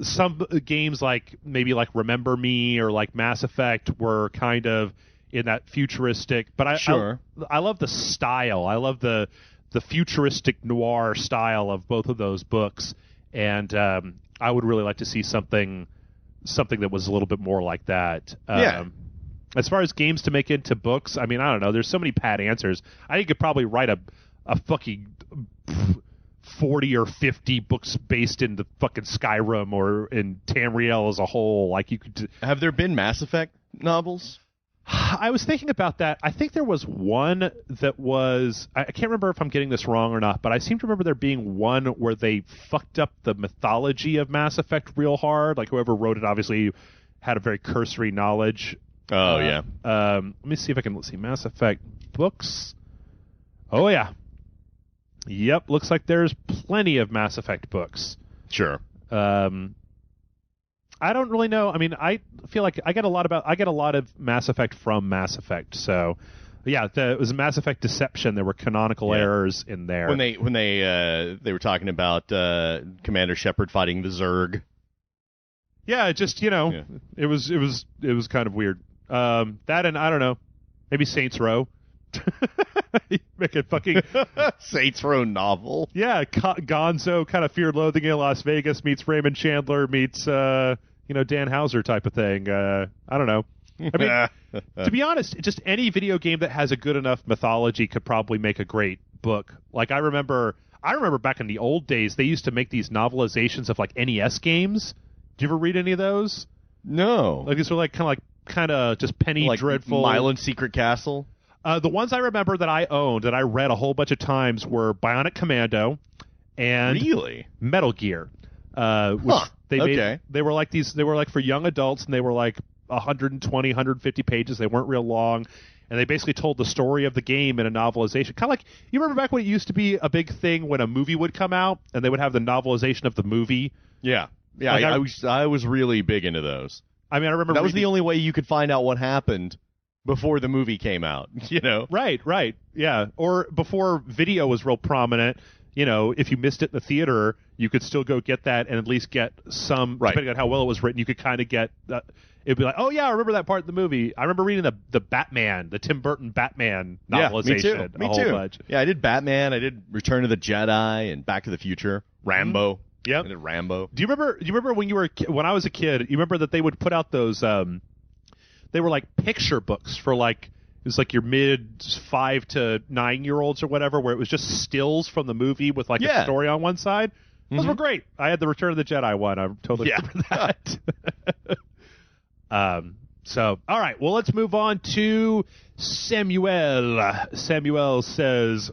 some games like, maybe like Remember Me or like Mass Effect were kind of in that futuristic, but I love the style. I love the futuristic noir style of both of those books, and I would really like to see something that was a little bit more like that. As far as games to make into books, I mean, I don't know. There's so many pat answers. I think you could probably write a fucking 40 or 50 books based in the fucking Skyrim or in Tamriel as a whole. Like, you could. Have there been Mass Effect novels? I was thinking about that. I think there was one that was... I can't remember if I'm getting this wrong or not, but I seem to remember there being one where they fucked up the mythology of Mass Effect real hard. Like, whoever wrote it obviously had a very cursory knowledge. Oh, yeah. Let me see if I can... see Mass Effect books. Oh, yeah. Yep, looks like there's plenty of Mass Effect books. Sure. I don't really know. I mean, I feel like I get a lot of Mass Effect from Mass Effect. So, yeah, it was Mass Effect Deception. There were canonical errors in there. When they were talking about Commander Shepard fighting the Zerg. Yeah, it just it was kind of weird. That, and I don't know, maybe Saints Row. Make a fucking Saints Row novel. Yeah, Gonzo kind of Fear Loathing in Las Vegas meets Raymond Chandler meets Dan Houser type of thing. I don't know. I mean, to be honest, just any video game that has a good enough mythology could probably make a great book. Like, I remember back in the old days, they used to make these novelizations of like NES games. Did you ever read any of those? No. Like, these were like kind of just penny like dreadful. Milan Secret Castle. The ones I remember that I owned that I read a whole bunch of times were Bionic Commando and Metal Gear. They were like these. They were like for young adults, and they were like 120, 150 pages. They weren't real long, and they basically told the story of the game in a novelization. Kind of like, you remember back when it used to be a big thing when a movie would come out, and they would have the novelization of the movie. Yeah. Like I was really big into those. I mean, I remember that was the only way you could find out what happened before the movie came out, Right, yeah. Or before video was real prominent, if you missed it in the theater, you could still go get that and at least get some, depending on how well it was written, you could kind of get, it'd be like, oh yeah, I remember that part of the movie. I remember reading the Batman, the Tim Burton Batman novelization. Me too. Bunch. Yeah, I did Batman, I did Return of the Jedi and Back to the Future, Rambo. Yep. I did Rambo. Do you remember when I was a kid, you remember that they would put out those, they were like picture books for like, it was like your mid 5 to 9 year olds or whatever, where it was just stills from the movie with like a story on one side. Those were great. I had the Return of the Jedi one. I totally remember that. So, all right. Well, let's move on to Samuel. Samuel says,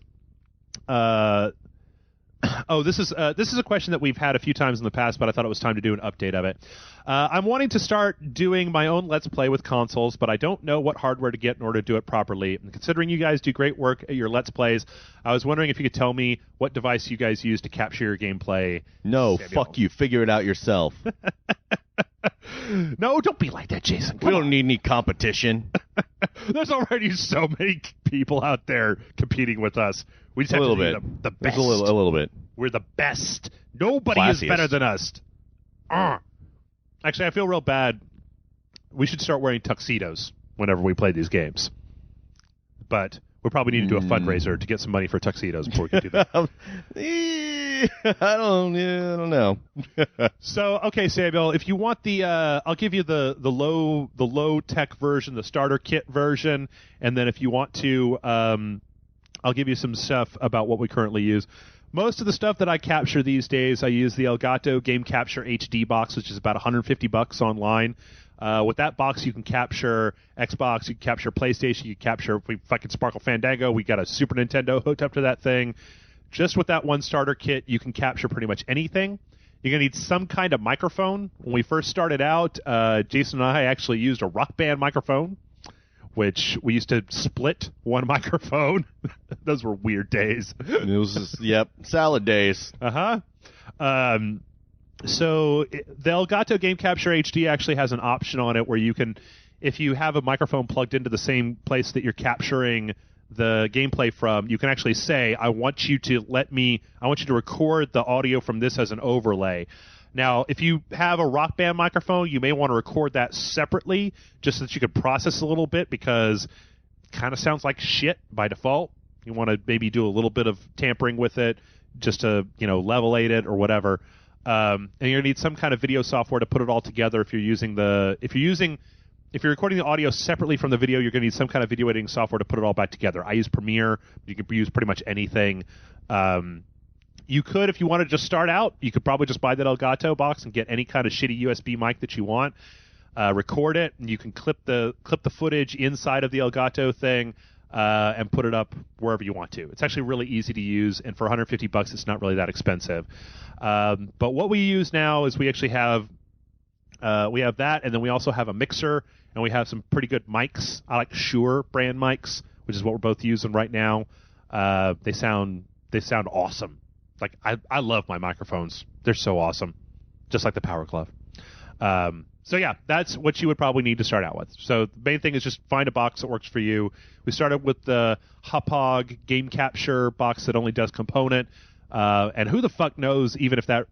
this is a question that we've had a few times in the past, but I thought it was time to do an update of it. I'm wanting to start doing my own Let's Play with consoles, but I don't know what hardware to get in order to do it properly. And considering you guys do great work at your Let's Plays, I was wondering if you could tell me what device you guys use to capture your gameplay. No, Samuel. fuck you. Figure it out yourself. No, don't be like that, Jason. We don't need any competition. There's already so many people out there competing with us. We just have to be the best. A little bit. We're the best. Nobody is better than us. Actually, I feel real bad. we should start wearing tuxedos whenever we play these games. But we probably need to do a fundraiser to get some money for tuxedos before we can do that. I don't know. So, okay, Samuel, if you want I'll give you the low tech version, the starter kit version, and then if you want to, I'll give you some stuff about what we currently use. Most of the stuff that I capture these days, I use the Elgato Game Capture HD box, which is about $150 online. With that box, you can capture Xbox, you can capture PlayStation, you can capture fucking Sparkle Fandango. We got a Super Nintendo hooked up to that thing. Just with that one starter kit, you can capture pretty much anything. You're going to need some kind of microphone. When we first started out, Jason and I actually used a Rock Band microphone, which we used to split one microphone. Those were weird days. It was just, salad days. Uh-huh. So the Elgato Game Capture HD actually has an option on it where you can, if you have a microphone plugged into the same place that you're capturing the gameplay from, you can actually say, I want you to record the audio from this as an overlay. Now, if you have a Rock Band microphone, you may want to record that separately just so that you can process a little bit because it kind of sounds like shit by default. You want to maybe do a little bit of tampering with it just to, levelate it or whatever. And you're going to need some kind of video software to put it all together. If you're recording the audio separately from the video, you're going to need some kind of video editing software to put it all back together. I use Premiere. You can use pretty much anything. You could, if you want to just start out, you could probably just buy that Elgato box and get any kind of shitty USB mic that you want. Record it, and you can clip the footage inside of the Elgato thing and put it up wherever you want to. It's actually really easy to use, and for $150, it's not really that expensive. But what we use now is we actually have that, and then we also have a mixer, and we have some pretty good mics. I like Shure brand mics, which is what we're both using right now. They sound awesome. Like I love my microphones. They're so awesome, just like the Power Glove. So yeah, that's what you would probably need to start out with. So the main thing is just find a box that works for you. We started with the Hauppauge Game Capture box that only does component. And who the fuck knows even if that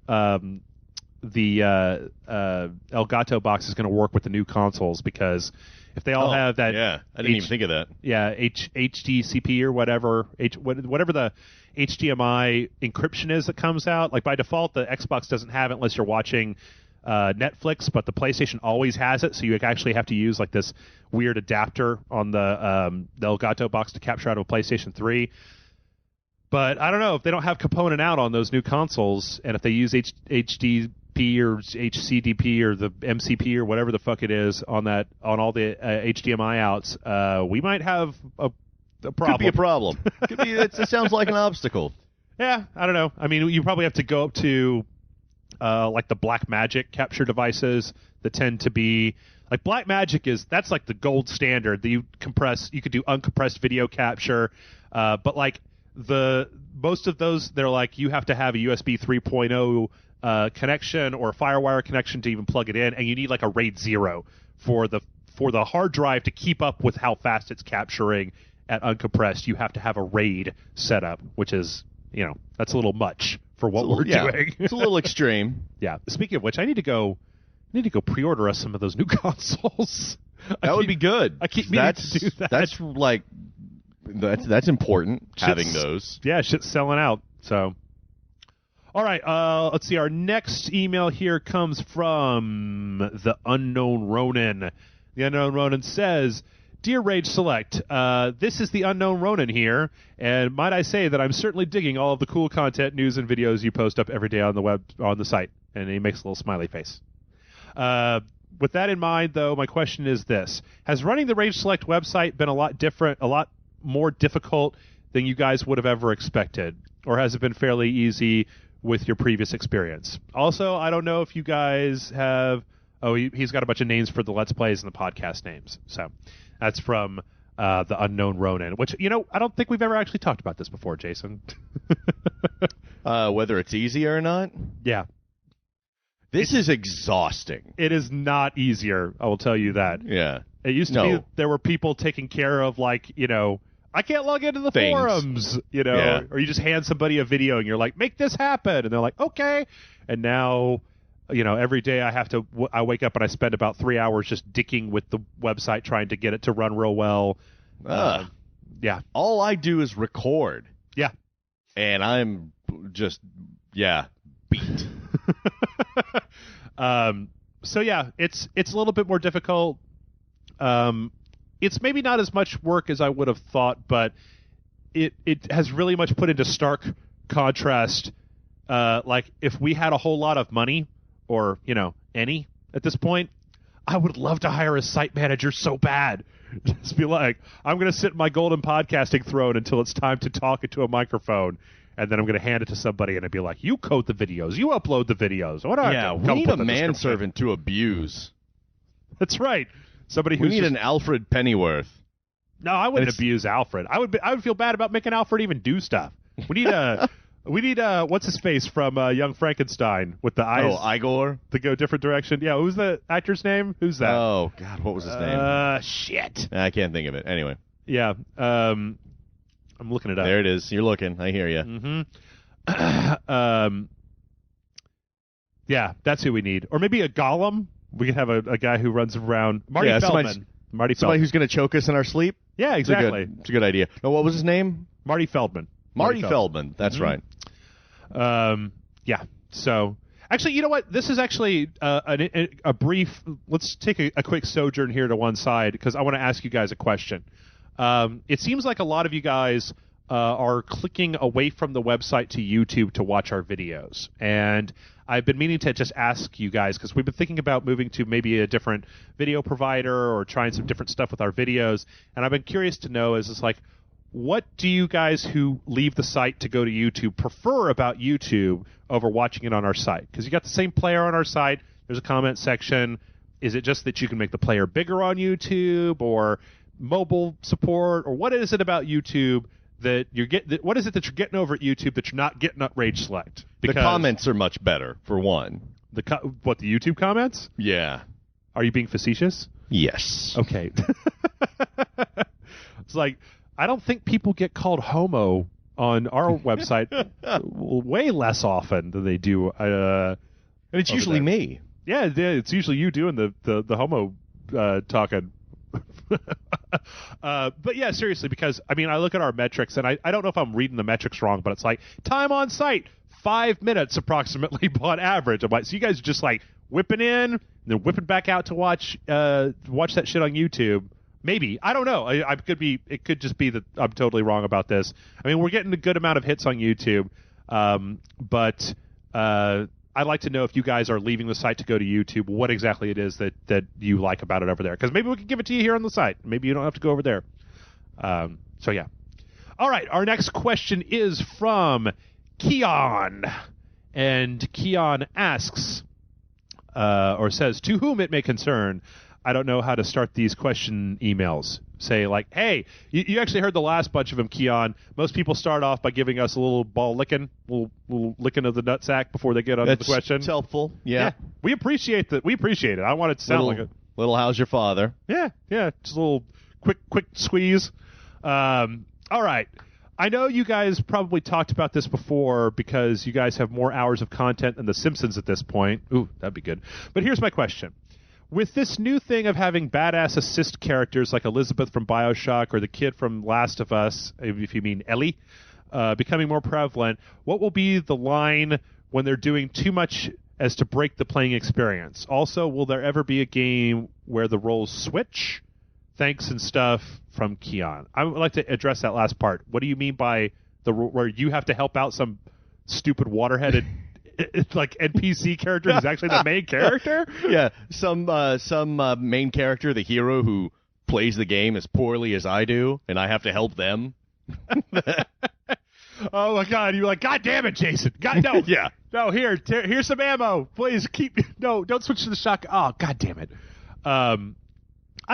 the Elgato box is going to work with the new consoles, because if they all have that, I didn't even think of that. Yeah, HDCP or whatever the HDMI encryption is that comes out. Like by default, the Xbox doesn't have it unless you're watching Netflix, but the PlayStation always has it. So you actually have to use like this weird adapter on the Elgato box to capture out of a PlayStation 3. But I don't know if they don't have component out on those new consoles, and if they use HDP or HCDP or the MCP or whatever the fuck it is on all the HDMI outs, we might have a problem. Could be a problem. It sounds like an obstacle. Yeah, I don't know. I mean, you probably have to go up to like the Blackmagic capture devices that tend to be like Blackmagic that's like the gold standard that you could do uncompressed video capture, but like most of those, they're like you have to have a USB 3.0 connection or a FireWire connection to even plug it in, and you need like a RAID 0 for the hard drive to keep up with how fast it's capturing at uncompressed. You have to have a RAID set up, which is, that's a little much for what we're doing. It's a little extreme. Yeah. Speaking of which, I need to go pre-order us some of those new consoles. That would be good. I keep meaning to do that. That's like that's important, having those. Yeah, shit's selling out. So, all right. Let's see. Our next email here comes from the Unknown Ronin. The Unknown Ronin says, "Dear Rage Select, this is the Unknown Ronin here, and might I say that I'm certainly digging all of the cool content, news, and videos you post up every day on the site." And he makes a little smiley face. With that in mind, though, my question is this: has running the Rage Select website been a lot more difficult than you guys would have ever expected, or has it been fairly easy with your previous experience? Also, I don't know if you guys have. Oh, he's got a bunch of names for the Let's Plays and the podcast names. So that's from the Unknown Ronin, which, I don't think we've ever actually talked about this before, Jason. Whether it's easy or not? Yeah. This is exhausting. It is not easier, I will tell you that. Yeah. It used to be there were people taking care of, like, I can't log into the forums, Yeah. Or you just hand somebody a video and you're like, make this happen. And they're like, okay. And now every day I wake up and I spend about 3 hours just dicking with the website trying to get it to run real well. Yeah. All I do is record. Yeah. And I'm just, beat. So yeah, it's a little bit more difficult. It's maybe not as much work as I would have thought, but it has really much put into stark contrast. Like if we had a whole lot of money, or any at this point, I would love to hire a site manager so bad. Just be like, I'm going to sit in my golden podcasting throne until it's time to talk into a microphone, and then I'm going to hand it to somebody, and it'd be like, you code the videos, you upload the videos. We need a manservant to abuse. That's right. Somebody who's we need an Alfred Pennyworth. No, I wouldn't abuse Alfred. I would feel bad about making Alfred even do stuff. We need what's his face from Young Frankenstein with the eyes. Oh, Igor, to go different direction. Yeah, who's the actor's name? Who's that? Oh God, what was his name? Shit. I can't think of it. Anyway. Yeah. I'm looking it up. There it is. You're looking. I hear you. Mm-hmm. Yeah, that's who we need. Or maybe a golem. We could have a guy who runs around. Marty Feldman. Somebody who's going to choke us in our sleep? Yeah, exactly. It's a good idea. No, what was his name? Marty Feldman. Marty Feldman. That's right. Yeah. So, actually, you know what? This is actually a brief. Let's take a quick sojourn here to one side because I want to ask you guys a question. It seems like a lot of you guys are clicking away from the website to YouTube to watch our videos, and I've been meaning to just ask you guys because we've been thinking about moving to maybe a different video provider or trying some different stuff with our videos, and I've been curious to know what do you guys who leave the site to go to YouTube prefer about YouTube over watching it on our site? Because you got the same player on our site. There's a comment section. Is it just that you can make the player bigger on YouTube, or mobile support, or what is it about YouTube that what is it that you're getting over at YouTube that you're not getting at Rage Select? Because the comments are much better, for one. The YouTube comments? Yeah. Are you being facetious? Yes. Okay. It's like, I don't think people get called homo on our website way less often than they do. And it's usually me. Yeah, it's usually you doing the homo talking. But yeah, seriously, because I look at our metrics, and I don't know if I'm reading the metrics wrong, but it's like time on site 5 minutes approximately on average. I'm like, so you guys are just like whipping in and then whipping back out to watch that shit on YouTube. Maybe. I don't know. It could just be that I'm totally wrong about this. We're getting a good amount of hits on YouTube, but I'd like to know if you guys are leaving the site to go to YouTube, what exactly it is that you like about it over there. Because maybe we can give it to you here on the site. Maybe you don't have to go over there. So, yeah. All right. Our next question is from Keon. And Keon asks, or says, to whom it may concern, I don't know how to start these question emails. Say like, hey, you actually heard the last bunch of them, Keon. Most people start off by giving us a little ball licking, little licking of the nutsack before they get onto the question. It's helpful. Yeah. We appreciate that. We appreciate it. I want it to sound like a little how's your father? Yeah. Just a little quick squeeze. All right. I know you guys probably talked about this before because you guys have more hours of content than The Simpsons at this point. Ooh, that'd be good. But here's my question. With this new thing of having badass assist characters like Elizabeth from BioShock or the kid from Last of Us, if you mean Ellie, becoming more prevalent, what will be the line when they're doing too much as to break the playing experience? Also, will there ever be a game where the roles switch? Thanks and stuff from Keon. I would like to address that last part. What do you mean by where you have to help out some stupid water-headed it's like NPC character who's actually the main character? Yeah, some main character, the hero who plays the game as poorly as I do, and I have to help them. Oh my God! You're like, God damn it, Jason! God no! Yeah, no. Here's some ammo. Please don't switch to the shotgun. Oh God damn it! I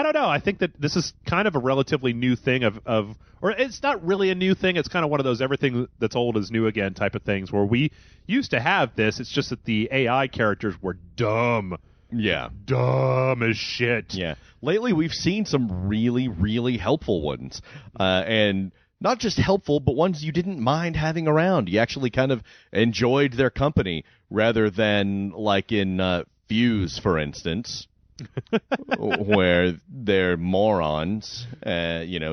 don't know. I think that this is kind of a relatively new thing or it's not really a new thing. It's kind of one of those everything that's old is new again type of things where we used to have this. It's just that the AI characters were dumb. Yeah. Dumb as shit. Yeah. Lately, we've seen some really, really helpful ones. And not just helpful, but ones you didn't mind having around. You actually kind of enjoyed their company rather than like in Fuse, for instance, where they're morons,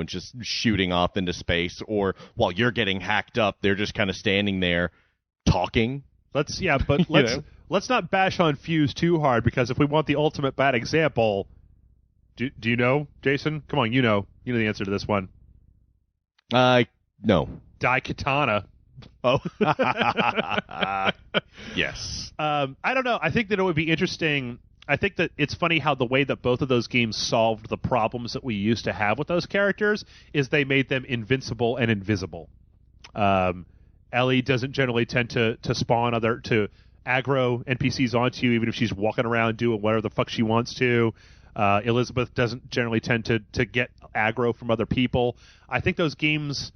just shooting off into space, or while you're getting hacked up, they're just kind of standing there talking. Let's not bash on Fuse too hard, because if we want the ultimate bad example, do you know, Jason? Come on, you know the answer to this one. No. Daikatana. Oh. Yes. I don't know. I think that it would be interesting. I think that it's funny how the way that both of those games solved the problems that we used to have with those characters is they made them invincible and invisible. Ellie doesn't generally tend to spawn to aggro NPCs onto you, even if she's walking around doing whatever the fuck she wants to. Elizabeth doesn't generally tend to get aggro from other people. I think those games,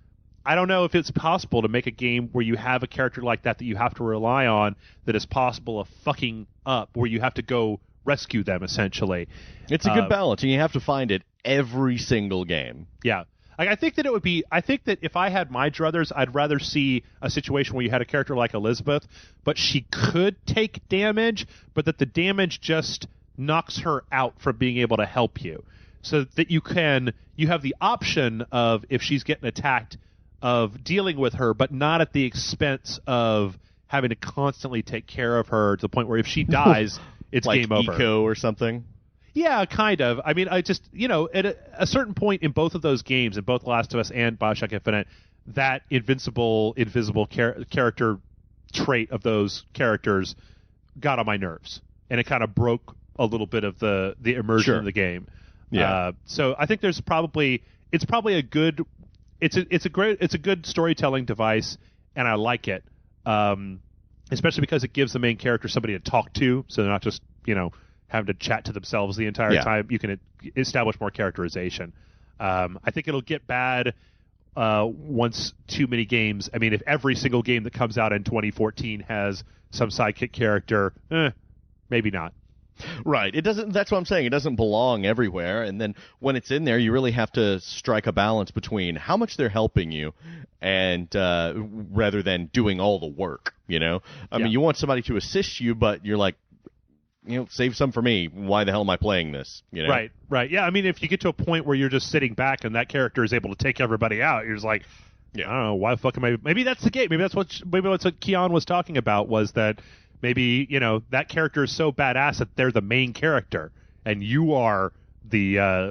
I don't know if it's possible to make a game where you have a character like that you have to rely on, that is possible of fucking up, where you have to go rescue them, essentially. It's a good balance, and you have to find it every single game. Yeah. I think that if I had my druthers, I'd rather see a situation where you had a character like Elizabeth, but she could take damage, but that the damage just knocks her out from being able to help you. So that you have the option of, if she's getting attacked, of dealing with her, but not at the expense of having to constantly take care of her to the point where if she dies, it's like game over. Eco or something? Yeah, kind of. I mean, I just, at a certain point in both of those games, in both Last of Us and Bioshock Infinite, that invisible character trait of those characters got on my nerves, and it kind of broke a little bit of the immersion of the game. Yeah. So I think it's probably a good, it's a good storytelling device, and I like it, especially because it gives the main character somebody to talk to, so they're not just having to chat to themselves the entire time. You can establish more characterization. I think it'll get bad once too many games. I mean, if every single game that comes out in 2014 has some sidekick character, maybe not. Right. It doesn't. That's what I'm saying. It doesn't belong everywhere. And then when it's in there, you really have to strike a balance between how much they're helping you, and rather than doing all the work. I mean, you want somebody to assist you, but you're like, save some for me. Why the hell am I playing this? Right. Yeah, I mean, if you get to a point where you're just sitting back and that character is able to take everybody out, you're just like, I don't know, why the fuck am I? Maybe that's the game. Maybe that's what Keon was talking about, was that maybe, that character is so badass that they're the main character and you are the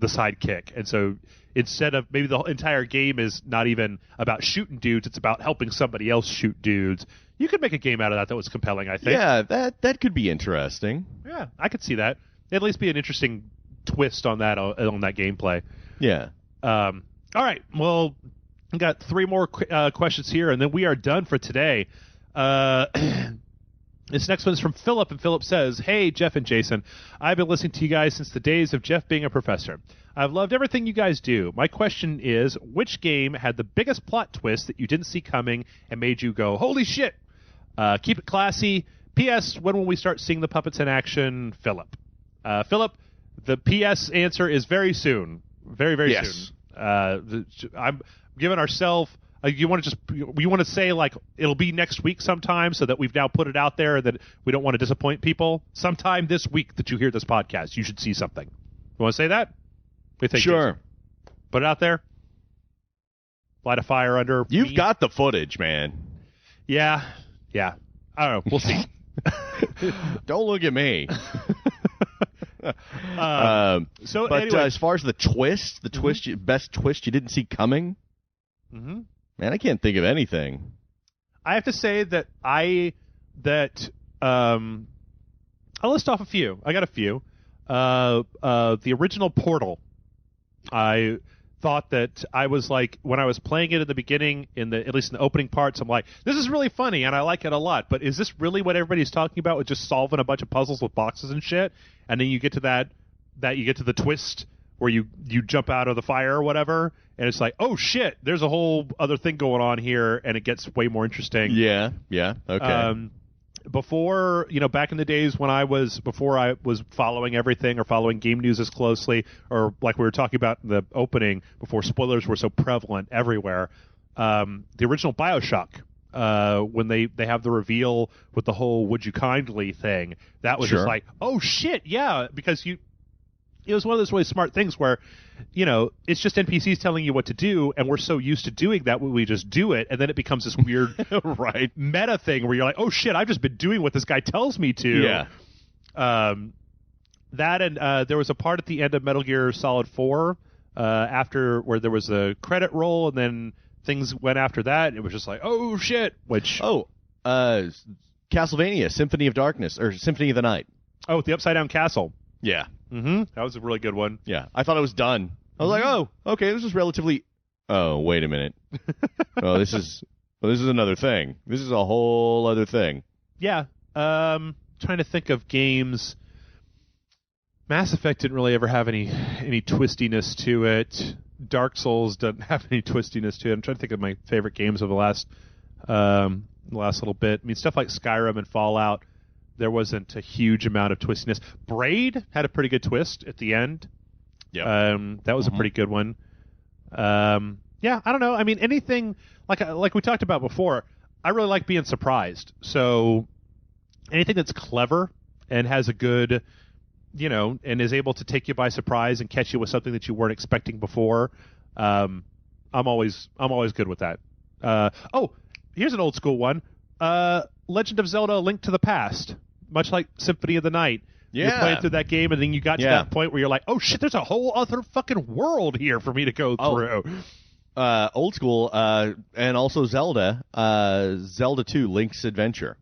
sidekick. And so instead of, maybe the entire game is not even about shooting dudes, it's about helping somebody else shoot dudes. You could make a game out of that was compelling, I think. Yeah, that could be interesting. Yeah, I could see that. It'd at least be an interesting twist on that gameplay. Yeah. All right. Well, we got 3 more questions here, and then we are done for today. This next one is from Philip, and Philip says, "Hey, Jeff and Jason. I've been listening to you guys since the days of Jeff being a professor. I've loved everything you guys do. My question is, which game had the biggest plot twist that you didn't see coming and made you go, holy shit? Keep it classy. P.S. When will we start seeing the puppets in action? Philip." Philip, the P.S. answer is very soon. Very, very soon. I'm giving ourselves... you want to say, like, it'll be next week sometime, so that we've now put it out there, that we don't want to disappoint people? Sometime this week that you hear this podcast, you should see something. You want to say that? What do you think, sure. Jason? Put it out there? Light a fire under You've me? got the footage, man. Yeah. I don't know. We'll see. Don't look at me. But anyway. As far as the twist, best twist you didn't see coming, man, I can't think of anything. I have to say that I'll list off a few. I got a few. The original Portal. I thought that I was like, when I was playing it at the beginning, at least in the opening parts, I'm like, this is really funny and I like it a lot, but is this really what everybody's talking about, with just solving a bunch of puzzles with boxes and shit? And then you get to that you get to the twist where you jump out of the fire or whatever, and it's like, oh shit, there's a whole other thing going on here, and it gets way more interesting. Yeah, okay. before, back in the days before I was following everything or following game news as closely, or like we were talking about in the opening, before spoilers were so prevalent everywhere, the original BioShock, when they have the reveal with the whole "Would you kindly" thing, that was just like, oh shit, yeah, because it was one of those really smart things where, it's just NPCs telling you what to do, and we're so used to doing that we just do it, and then it becomes this weird right meta thing where you're like, oh shit, I've just been doing what this guy tells me to. Yeah. That and there was a part at the end of Metal Gear Solid 4 after where there was a credit roll, and then things went after that. It was just like, oh shit, which Castlevania Symphony of Darkness or Symphony of the Night. Oh, the Upside Down Castle. Yeah. Mm-hmm. That was a really good one. Yeah. I thought it was done. I was like, oh, okay, this is relatively... Oh, wait a minute. This is another thing. This is a whole other thing. Yeah. Trying to think of games. Mass Effect didn't really ever have any twistiness to it. Dark Souls doesn't have any twistiness to it. I'm trying to think of my favorite games of the last little bit. I mean, stuff like Skyrim and Fallout, there wasn't a huge amount of twistiness. Braid had a pretty good twist at the end. Yeah, that was a pretty good one. Yeah, I don't know. I mean, anything like we talked about before, I really like being surprised. So anything that's clever and has a good, and is able to take you by surprise and catch you with something that you weren't expecting before, I'm always good with that. Here's an old school one. Legend of Zelda: A Link to the Past. Much like Symphony of the Night. Yeah. You're playing through that game, and then you got to that point where you're like, oh shit, there's a whole other fucking world here for me to go through. Old school, and also Zelda. Zelda 2, Link's Adventure.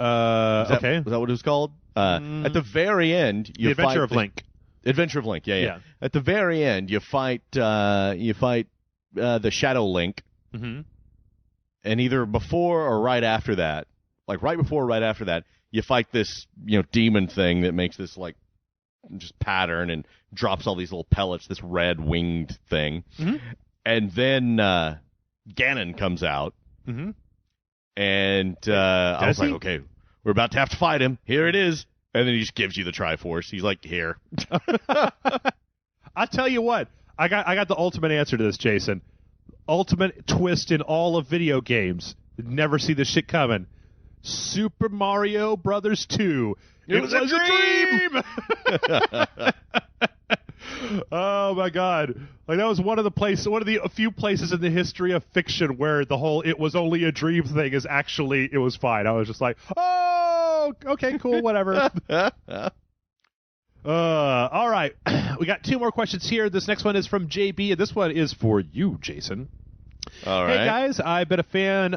Okay. Was that what it was called? At the very end, you The Adventure of Link. Adventure of Link, yeah. At the very end, you fight the Shadow Link. Mm-hmm. And either before or right after that, like right before or right after that, you fight this, demon thing that makes this like just pattern and drops all these little pellets, this red winged thing. Mm-hmm. And then Ganon comes out. Mm-hmm. And I was like, okay, we're about to have to fight him. Here it is. And then he just gives you the Triforce. He's like, here. I'll tell you what. I got the ultimate answer to this, Jason. Ultimate twist in all of video games. Never see this shit coming. Super Mario Brothers 2. It was a dream! Oh my god. Like that was one of the few places in the history of fiction where the whole "it was only a dream" thing is actually it was fine. I was just like, oh, okay, cool, whatever. All right. We got 2 more questions here. This next one is from JB, and this one is for you, Jason. All right. Hey guys, I've been a fan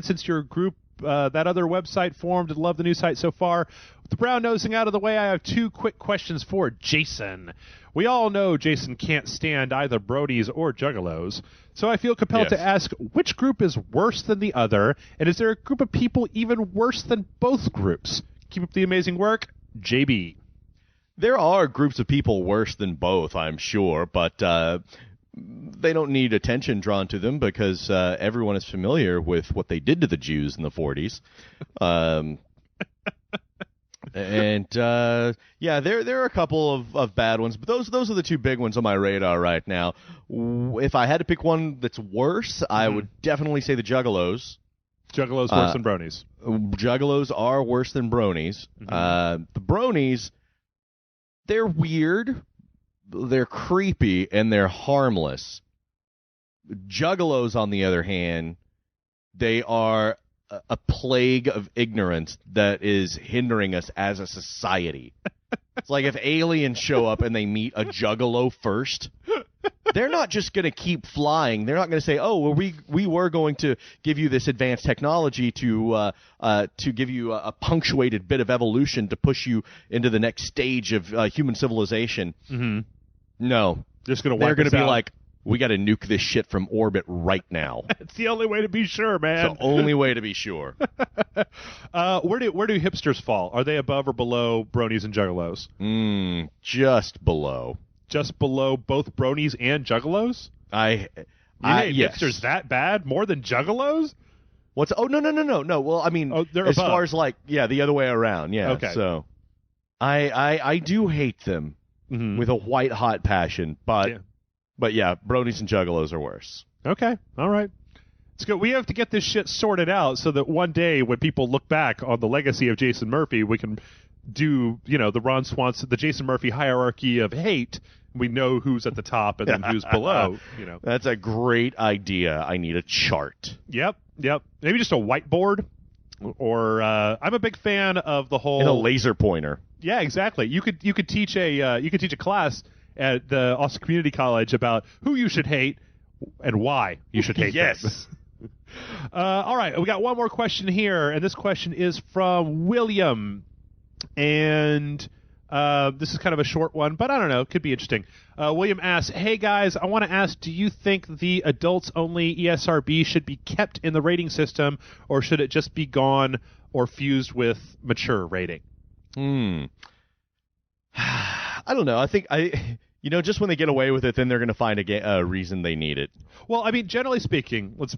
since your group, that other website formed, and love the new site so far. With the brown nosing out of the way, I have 2 quick questions for Jason. We all know Jason can't stand either Brodies or Juggalos, so I feel compelled to ask which group is worse than the other, and is there a group of people even worse than both groups? Keep up the amazing work, JB. There are groups of people worse than both, I'm sure, but they don't need attention drawn to them because everyone is familiar with what they did to the Jews in the 40s. There are a couple of bad ones, but those are the 2 big ones on my radar right now. If I had to pick one that's worse, I would definitely say the Juggalos. Juggalos worse than Bronies. Juggalos are worse than Bronies. Mm-hmm. The Bronies, they're weird, they're creepy, and they're harmless. Juggalos, on the other hand, they are a plague of ignorance that is hindering us as a society. It's like if aliens show up and they meet a Juggalo first, they're not just going to keep flying. They're not going to say, oh, well, we were going to give you this advanced technology to give you a punctuated bit of evolution to push you into the next stage of human civilization. Mm-hmm. No. They're going to be like, we got to nuke this shit from orbit right now. It's the only way to be sure, man. It's the only way to be sure. Where do hipsters fall? Are they above or below Bronies and Juggalos? Just below. Just below both Bronies and Juggalos? Yes. Hipsters that bad? More than Juggalos? What's? Oh, no. Well, I mean, they're as above. far as the other way around. Yeah. Okay. So, I do hate them with a white hot passion, but bronies and juggalos are worse. Okay. All right. It's good. We have to get this shit sorted out so that one day when people look back on the legacy of Jason Murphy, we can do, the Ron Swanson, the Jason Murphy hierarchy of hate. We know who's at the top and then who's below. That's a great idea. I need a chart. Yep. Maybe just a whiteboard, or I'm a big fan of the whole and a laser pointer. Yeah, exactly. You could teach a class at the Austin Community College about who you should hate and why you should hate them. Yes. All right, we got one more question here, and this question is from William, and this is kind of a short one, but I don't know, it could be interesting. William asks, "Hey guys, I want to ask, do you think the adults-only ESRB should be kept in the rating system, or should it just be gone or fused with mature rating?" I don't know. I think just when they get away with it, then they're going to find a reason they need it. Well, I mean, generally speaking, let's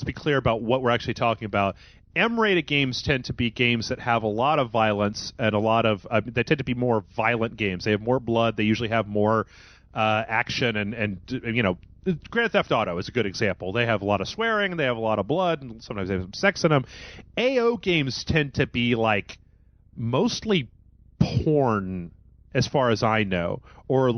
be clear about what we're actually talking about. M-rated games tend to be games that have a lot of violence and a lot of they tend to be more violent games. They have more blood. They usually have more action and Grand Theft Auto is a good example. They have a lot of swearing. They have a lot of blood, and sometimes they have some sex in them. AO games tend to be mostly porn, as far as I know, or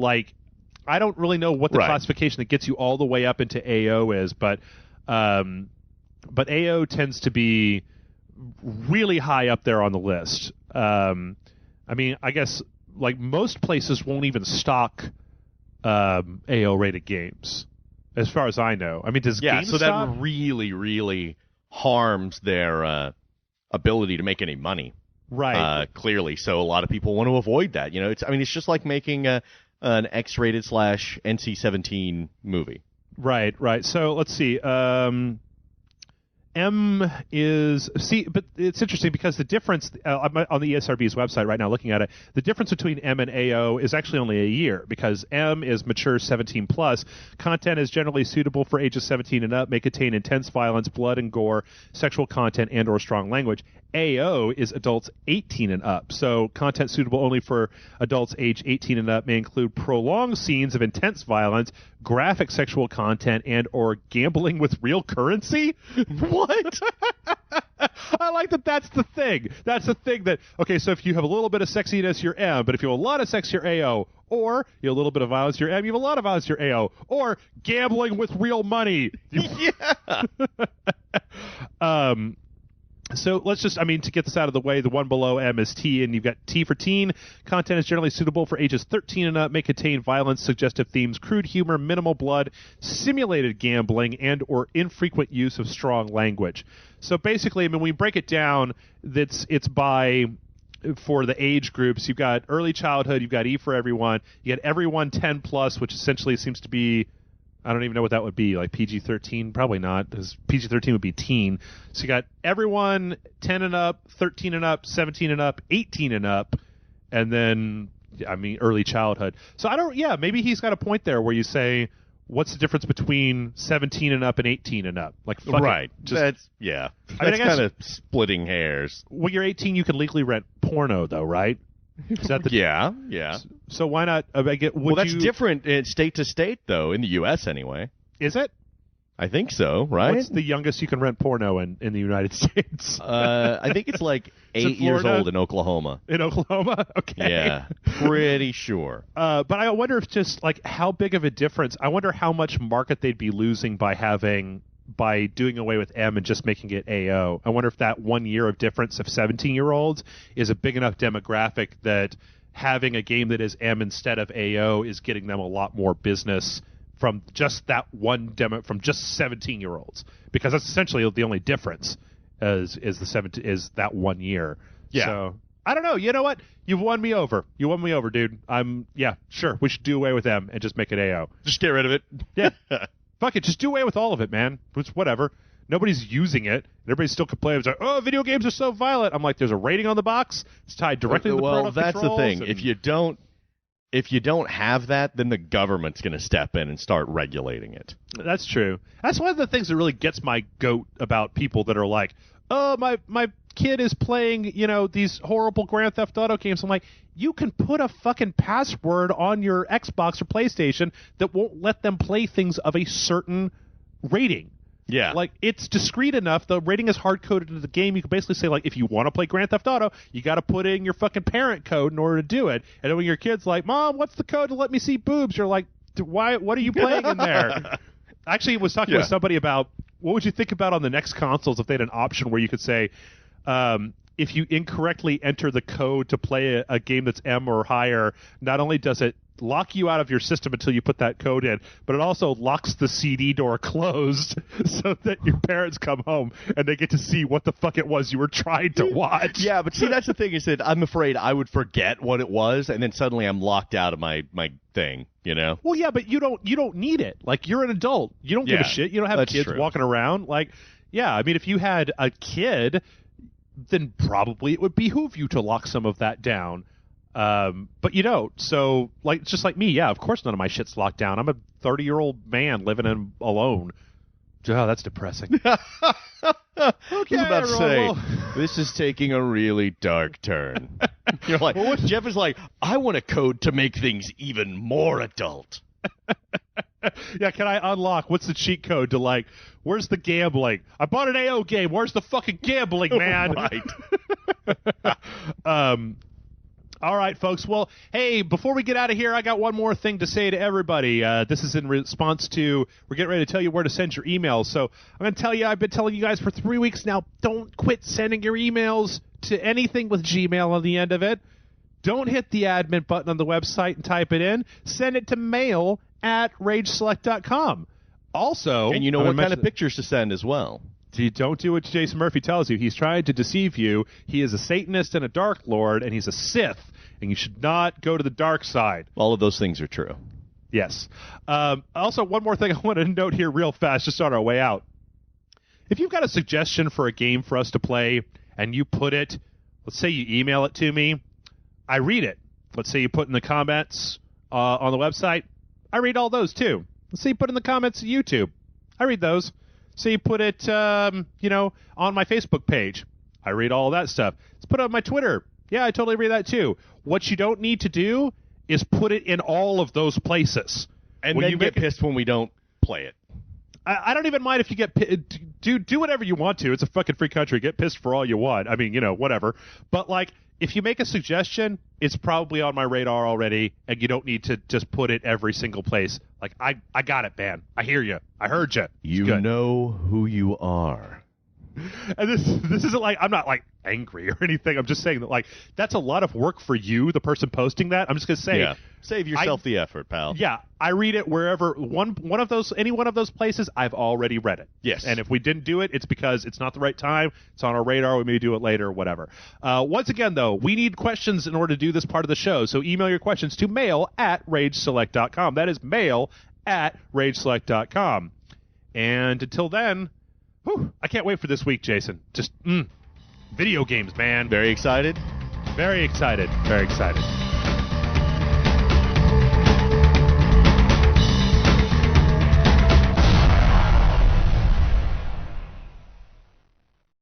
I don't really know what the classification that gets you all the way up into AO is, but AO tends to be really high up there on the list. I mean, I guess most places won't even stock AO rated games, as far as I know. I mean, does GameStop? So that really, really harms their ability to make any money. Right. Clearly, so a lot of people want to avoid that. It's just like making an X-rated / NC-17 movie. Right. So let's see. M is but it's interesting because the difference I'm on the ESRB's website right now looking at it. The difference between M and AO is actually only a year, because M is mature 17 plus. Content is generally suitable for ages 17 and up. May contain intense violence, blood and gore, sexual content, and or strong language. AO is adults 18 and up. So content suitable only for adults age 18 and up may include prolonged scenes of intense violence, graphic sexual content, and or gambling with real currency. What? I like that. That's the thing. That's the thing that, okay, so if you have a little bit of sexiness, you're M, but if you have a lot of sex, you're AO. Or you have a little bit of violence, you're M. You have a lot of violence, you're AO. Or gambling with real money. Yeah. So let's just, to get this out of the way, the one below M is T, and you've got T for teen. Content is generally suitable for ages 13 and up, may contain violence, suggestive themes, crude humor, minimal blood, simulated gambling, and or infrequent use of strong language. So basically, when we break it down, it's by, for the age groups, you've got early childhood, you've got E for everyone, you got everyone 10 plus, which essentially seems to be, I don't even know what that would be, PG-13? Probably not, because PG-13 would be teen. So you got everyone 10 and up, 13 and up, 17 and up, 18 and up, and then, early childhood. So maybe he's got a point there where you say, what's the difference between 17 and up and 18 and up? Right. That's kind of splitting hairs. When you're 18, you can legally rent porno, though, right? Is that yeah. So why not? That's different state to state, though, in the U.S. anyway. Is it? I think so, right? What's the youngest you can rent porno in the United States? I think it's 8 years old in Oklahoma. In Oklahoma? Okay. Yeah, pretty sure. But I wonder if just, how big of a difference, I wonder how much market they'd be losing by doing away with M and just making it AO. I wonder if that 1 year of difference of 17-year-olds is a big enough demographic that having a game that is M instead of AO is getting them a lot more business from just that one demo, from just 17-year-olds, because that's essentially the only difference is that 1 year. Yeah. So I don't know. You know what? You've won me over. You won me over, dude. Sure. We should do away with M and just make it AO. Just get rid of it. Yeah. Fuck it, just do away with all of it, man. It's whatever. Nobody's using it. Everybody's still complaining. It's oh, video games are so violent. I'm like, there's a rating on the box. It's tied directly to the parental that's the controls, thing. If you don't if you don't have that, then the government's going to step in and start regulating it. That's true. That's one of the things that really gets my goat about people that are like, oh, my kid is playing, these horrible Grand Theft Auto games. I'm like, you can put a fucking password on your Xbox or PlayStation that won't let them play things of a certain rating. Yeah. Like, it's discreet enough. The rating is hard-coded into the game. You can basically say, like, if you want to play Grand Theft Auto, you got to put in your fucking parent code in order to do it. And then when your kid's like, Mom, what's the code to let me see boobs? You're like, why? What are you playing in there? Actually, I was talking with somebody about what would you think about on the next consoles if they had an option where you could say, if you incorrectly enter the code to play a game that's M or higher, not only does it lock you out of your system until you put that code in, but it also locks the CD door closed so that your parents come home and they get to see what the fuck it was you were trying to watch. Yeah, but see, that's the thing is that I'm afraid I would forget what it was, and then suddenly I'm locked out of my thing, Well, yeah, but you don't need it. Like, you're an adult. You don't give a shit. You don't have kids walking around. Like, yeah, I mean, if you had a kid, then probably it would behoove you to lock some of that down. But you don't. So, like, just like me, yeah, of course none of my shit's locked down. I'm a 30-year-old man living alone. Oh, that's depressing. I was about to say, this is taking a really dark turn. You're like, Jeff is like, I want a code to make things even more adult. Yeah, can I unlock? What's the cheat code to, like, where's the gambling? I bought an AO game. Where's the fucking gambling, man? Right. All right, folks. Well, hey, before we get out of here, I got one more thing to say to everybody. This is in response to, we're getting ready to tell you where to send your emails. So I'm going to tell you, I've been telling you guys for 3 weeks now, don't quit sending your emails to anything with Gmail on the end of it. Don't hit the admin button on the website and type it in. Send it to mail@rageselect.com. Also, and you know what kind of pictures to send as well. Don't do what Jason Murphy tells you. He's trying to deceive you. He is a Satanist and a Dark Lord, and he's a Sith, and you should not go to the dark side. All of those things are true. Yes. Also, one more thing I want to note here real fast, just on our way out. If you've got a suggestion for a game for us to play, and you put it, let's say you email it to me, I read it. Let's say you put in the comments on the website, I read all those too. Let's say you put in the comments of YouTube, I read those. So you put it, on my Facebook page. I read all of that stuff. Let's put it on my Twitter. Yeah, I totally read that too. What you don't need to do is put it in all of those places. And then you get pissed when we don't play it. I don't even mind if you get do whatever you want to. It's a fucking free country. Get pissed for all you want. I mean, whatever. But, like, if you make a suggestion, it's probably on my radar already, and you don't need to just put it every single place. Like, I got it, man. I hear you. I heard you. You know who you are. And this isn't like, I'm not, like, angry or anything. I'm just saying that, like, that's a lot of work for you, the person posting that. I'm just going to say. Yeah. Save yourself the effort, pal. Yeah. I read it wherever, any one of those places, I've already read it. Yes. And if we didn't do it, it's because it's not the right time. It's on our radar. We may do it later, whatever. Once again, though, we need questions in order to do this part of the show. So email your questions to mail@rageselect.com. That is mail@rageselect.com. And until then, I can't wait for this week, Jason. Just, video games, man. Very excited? Very excited. Very excited.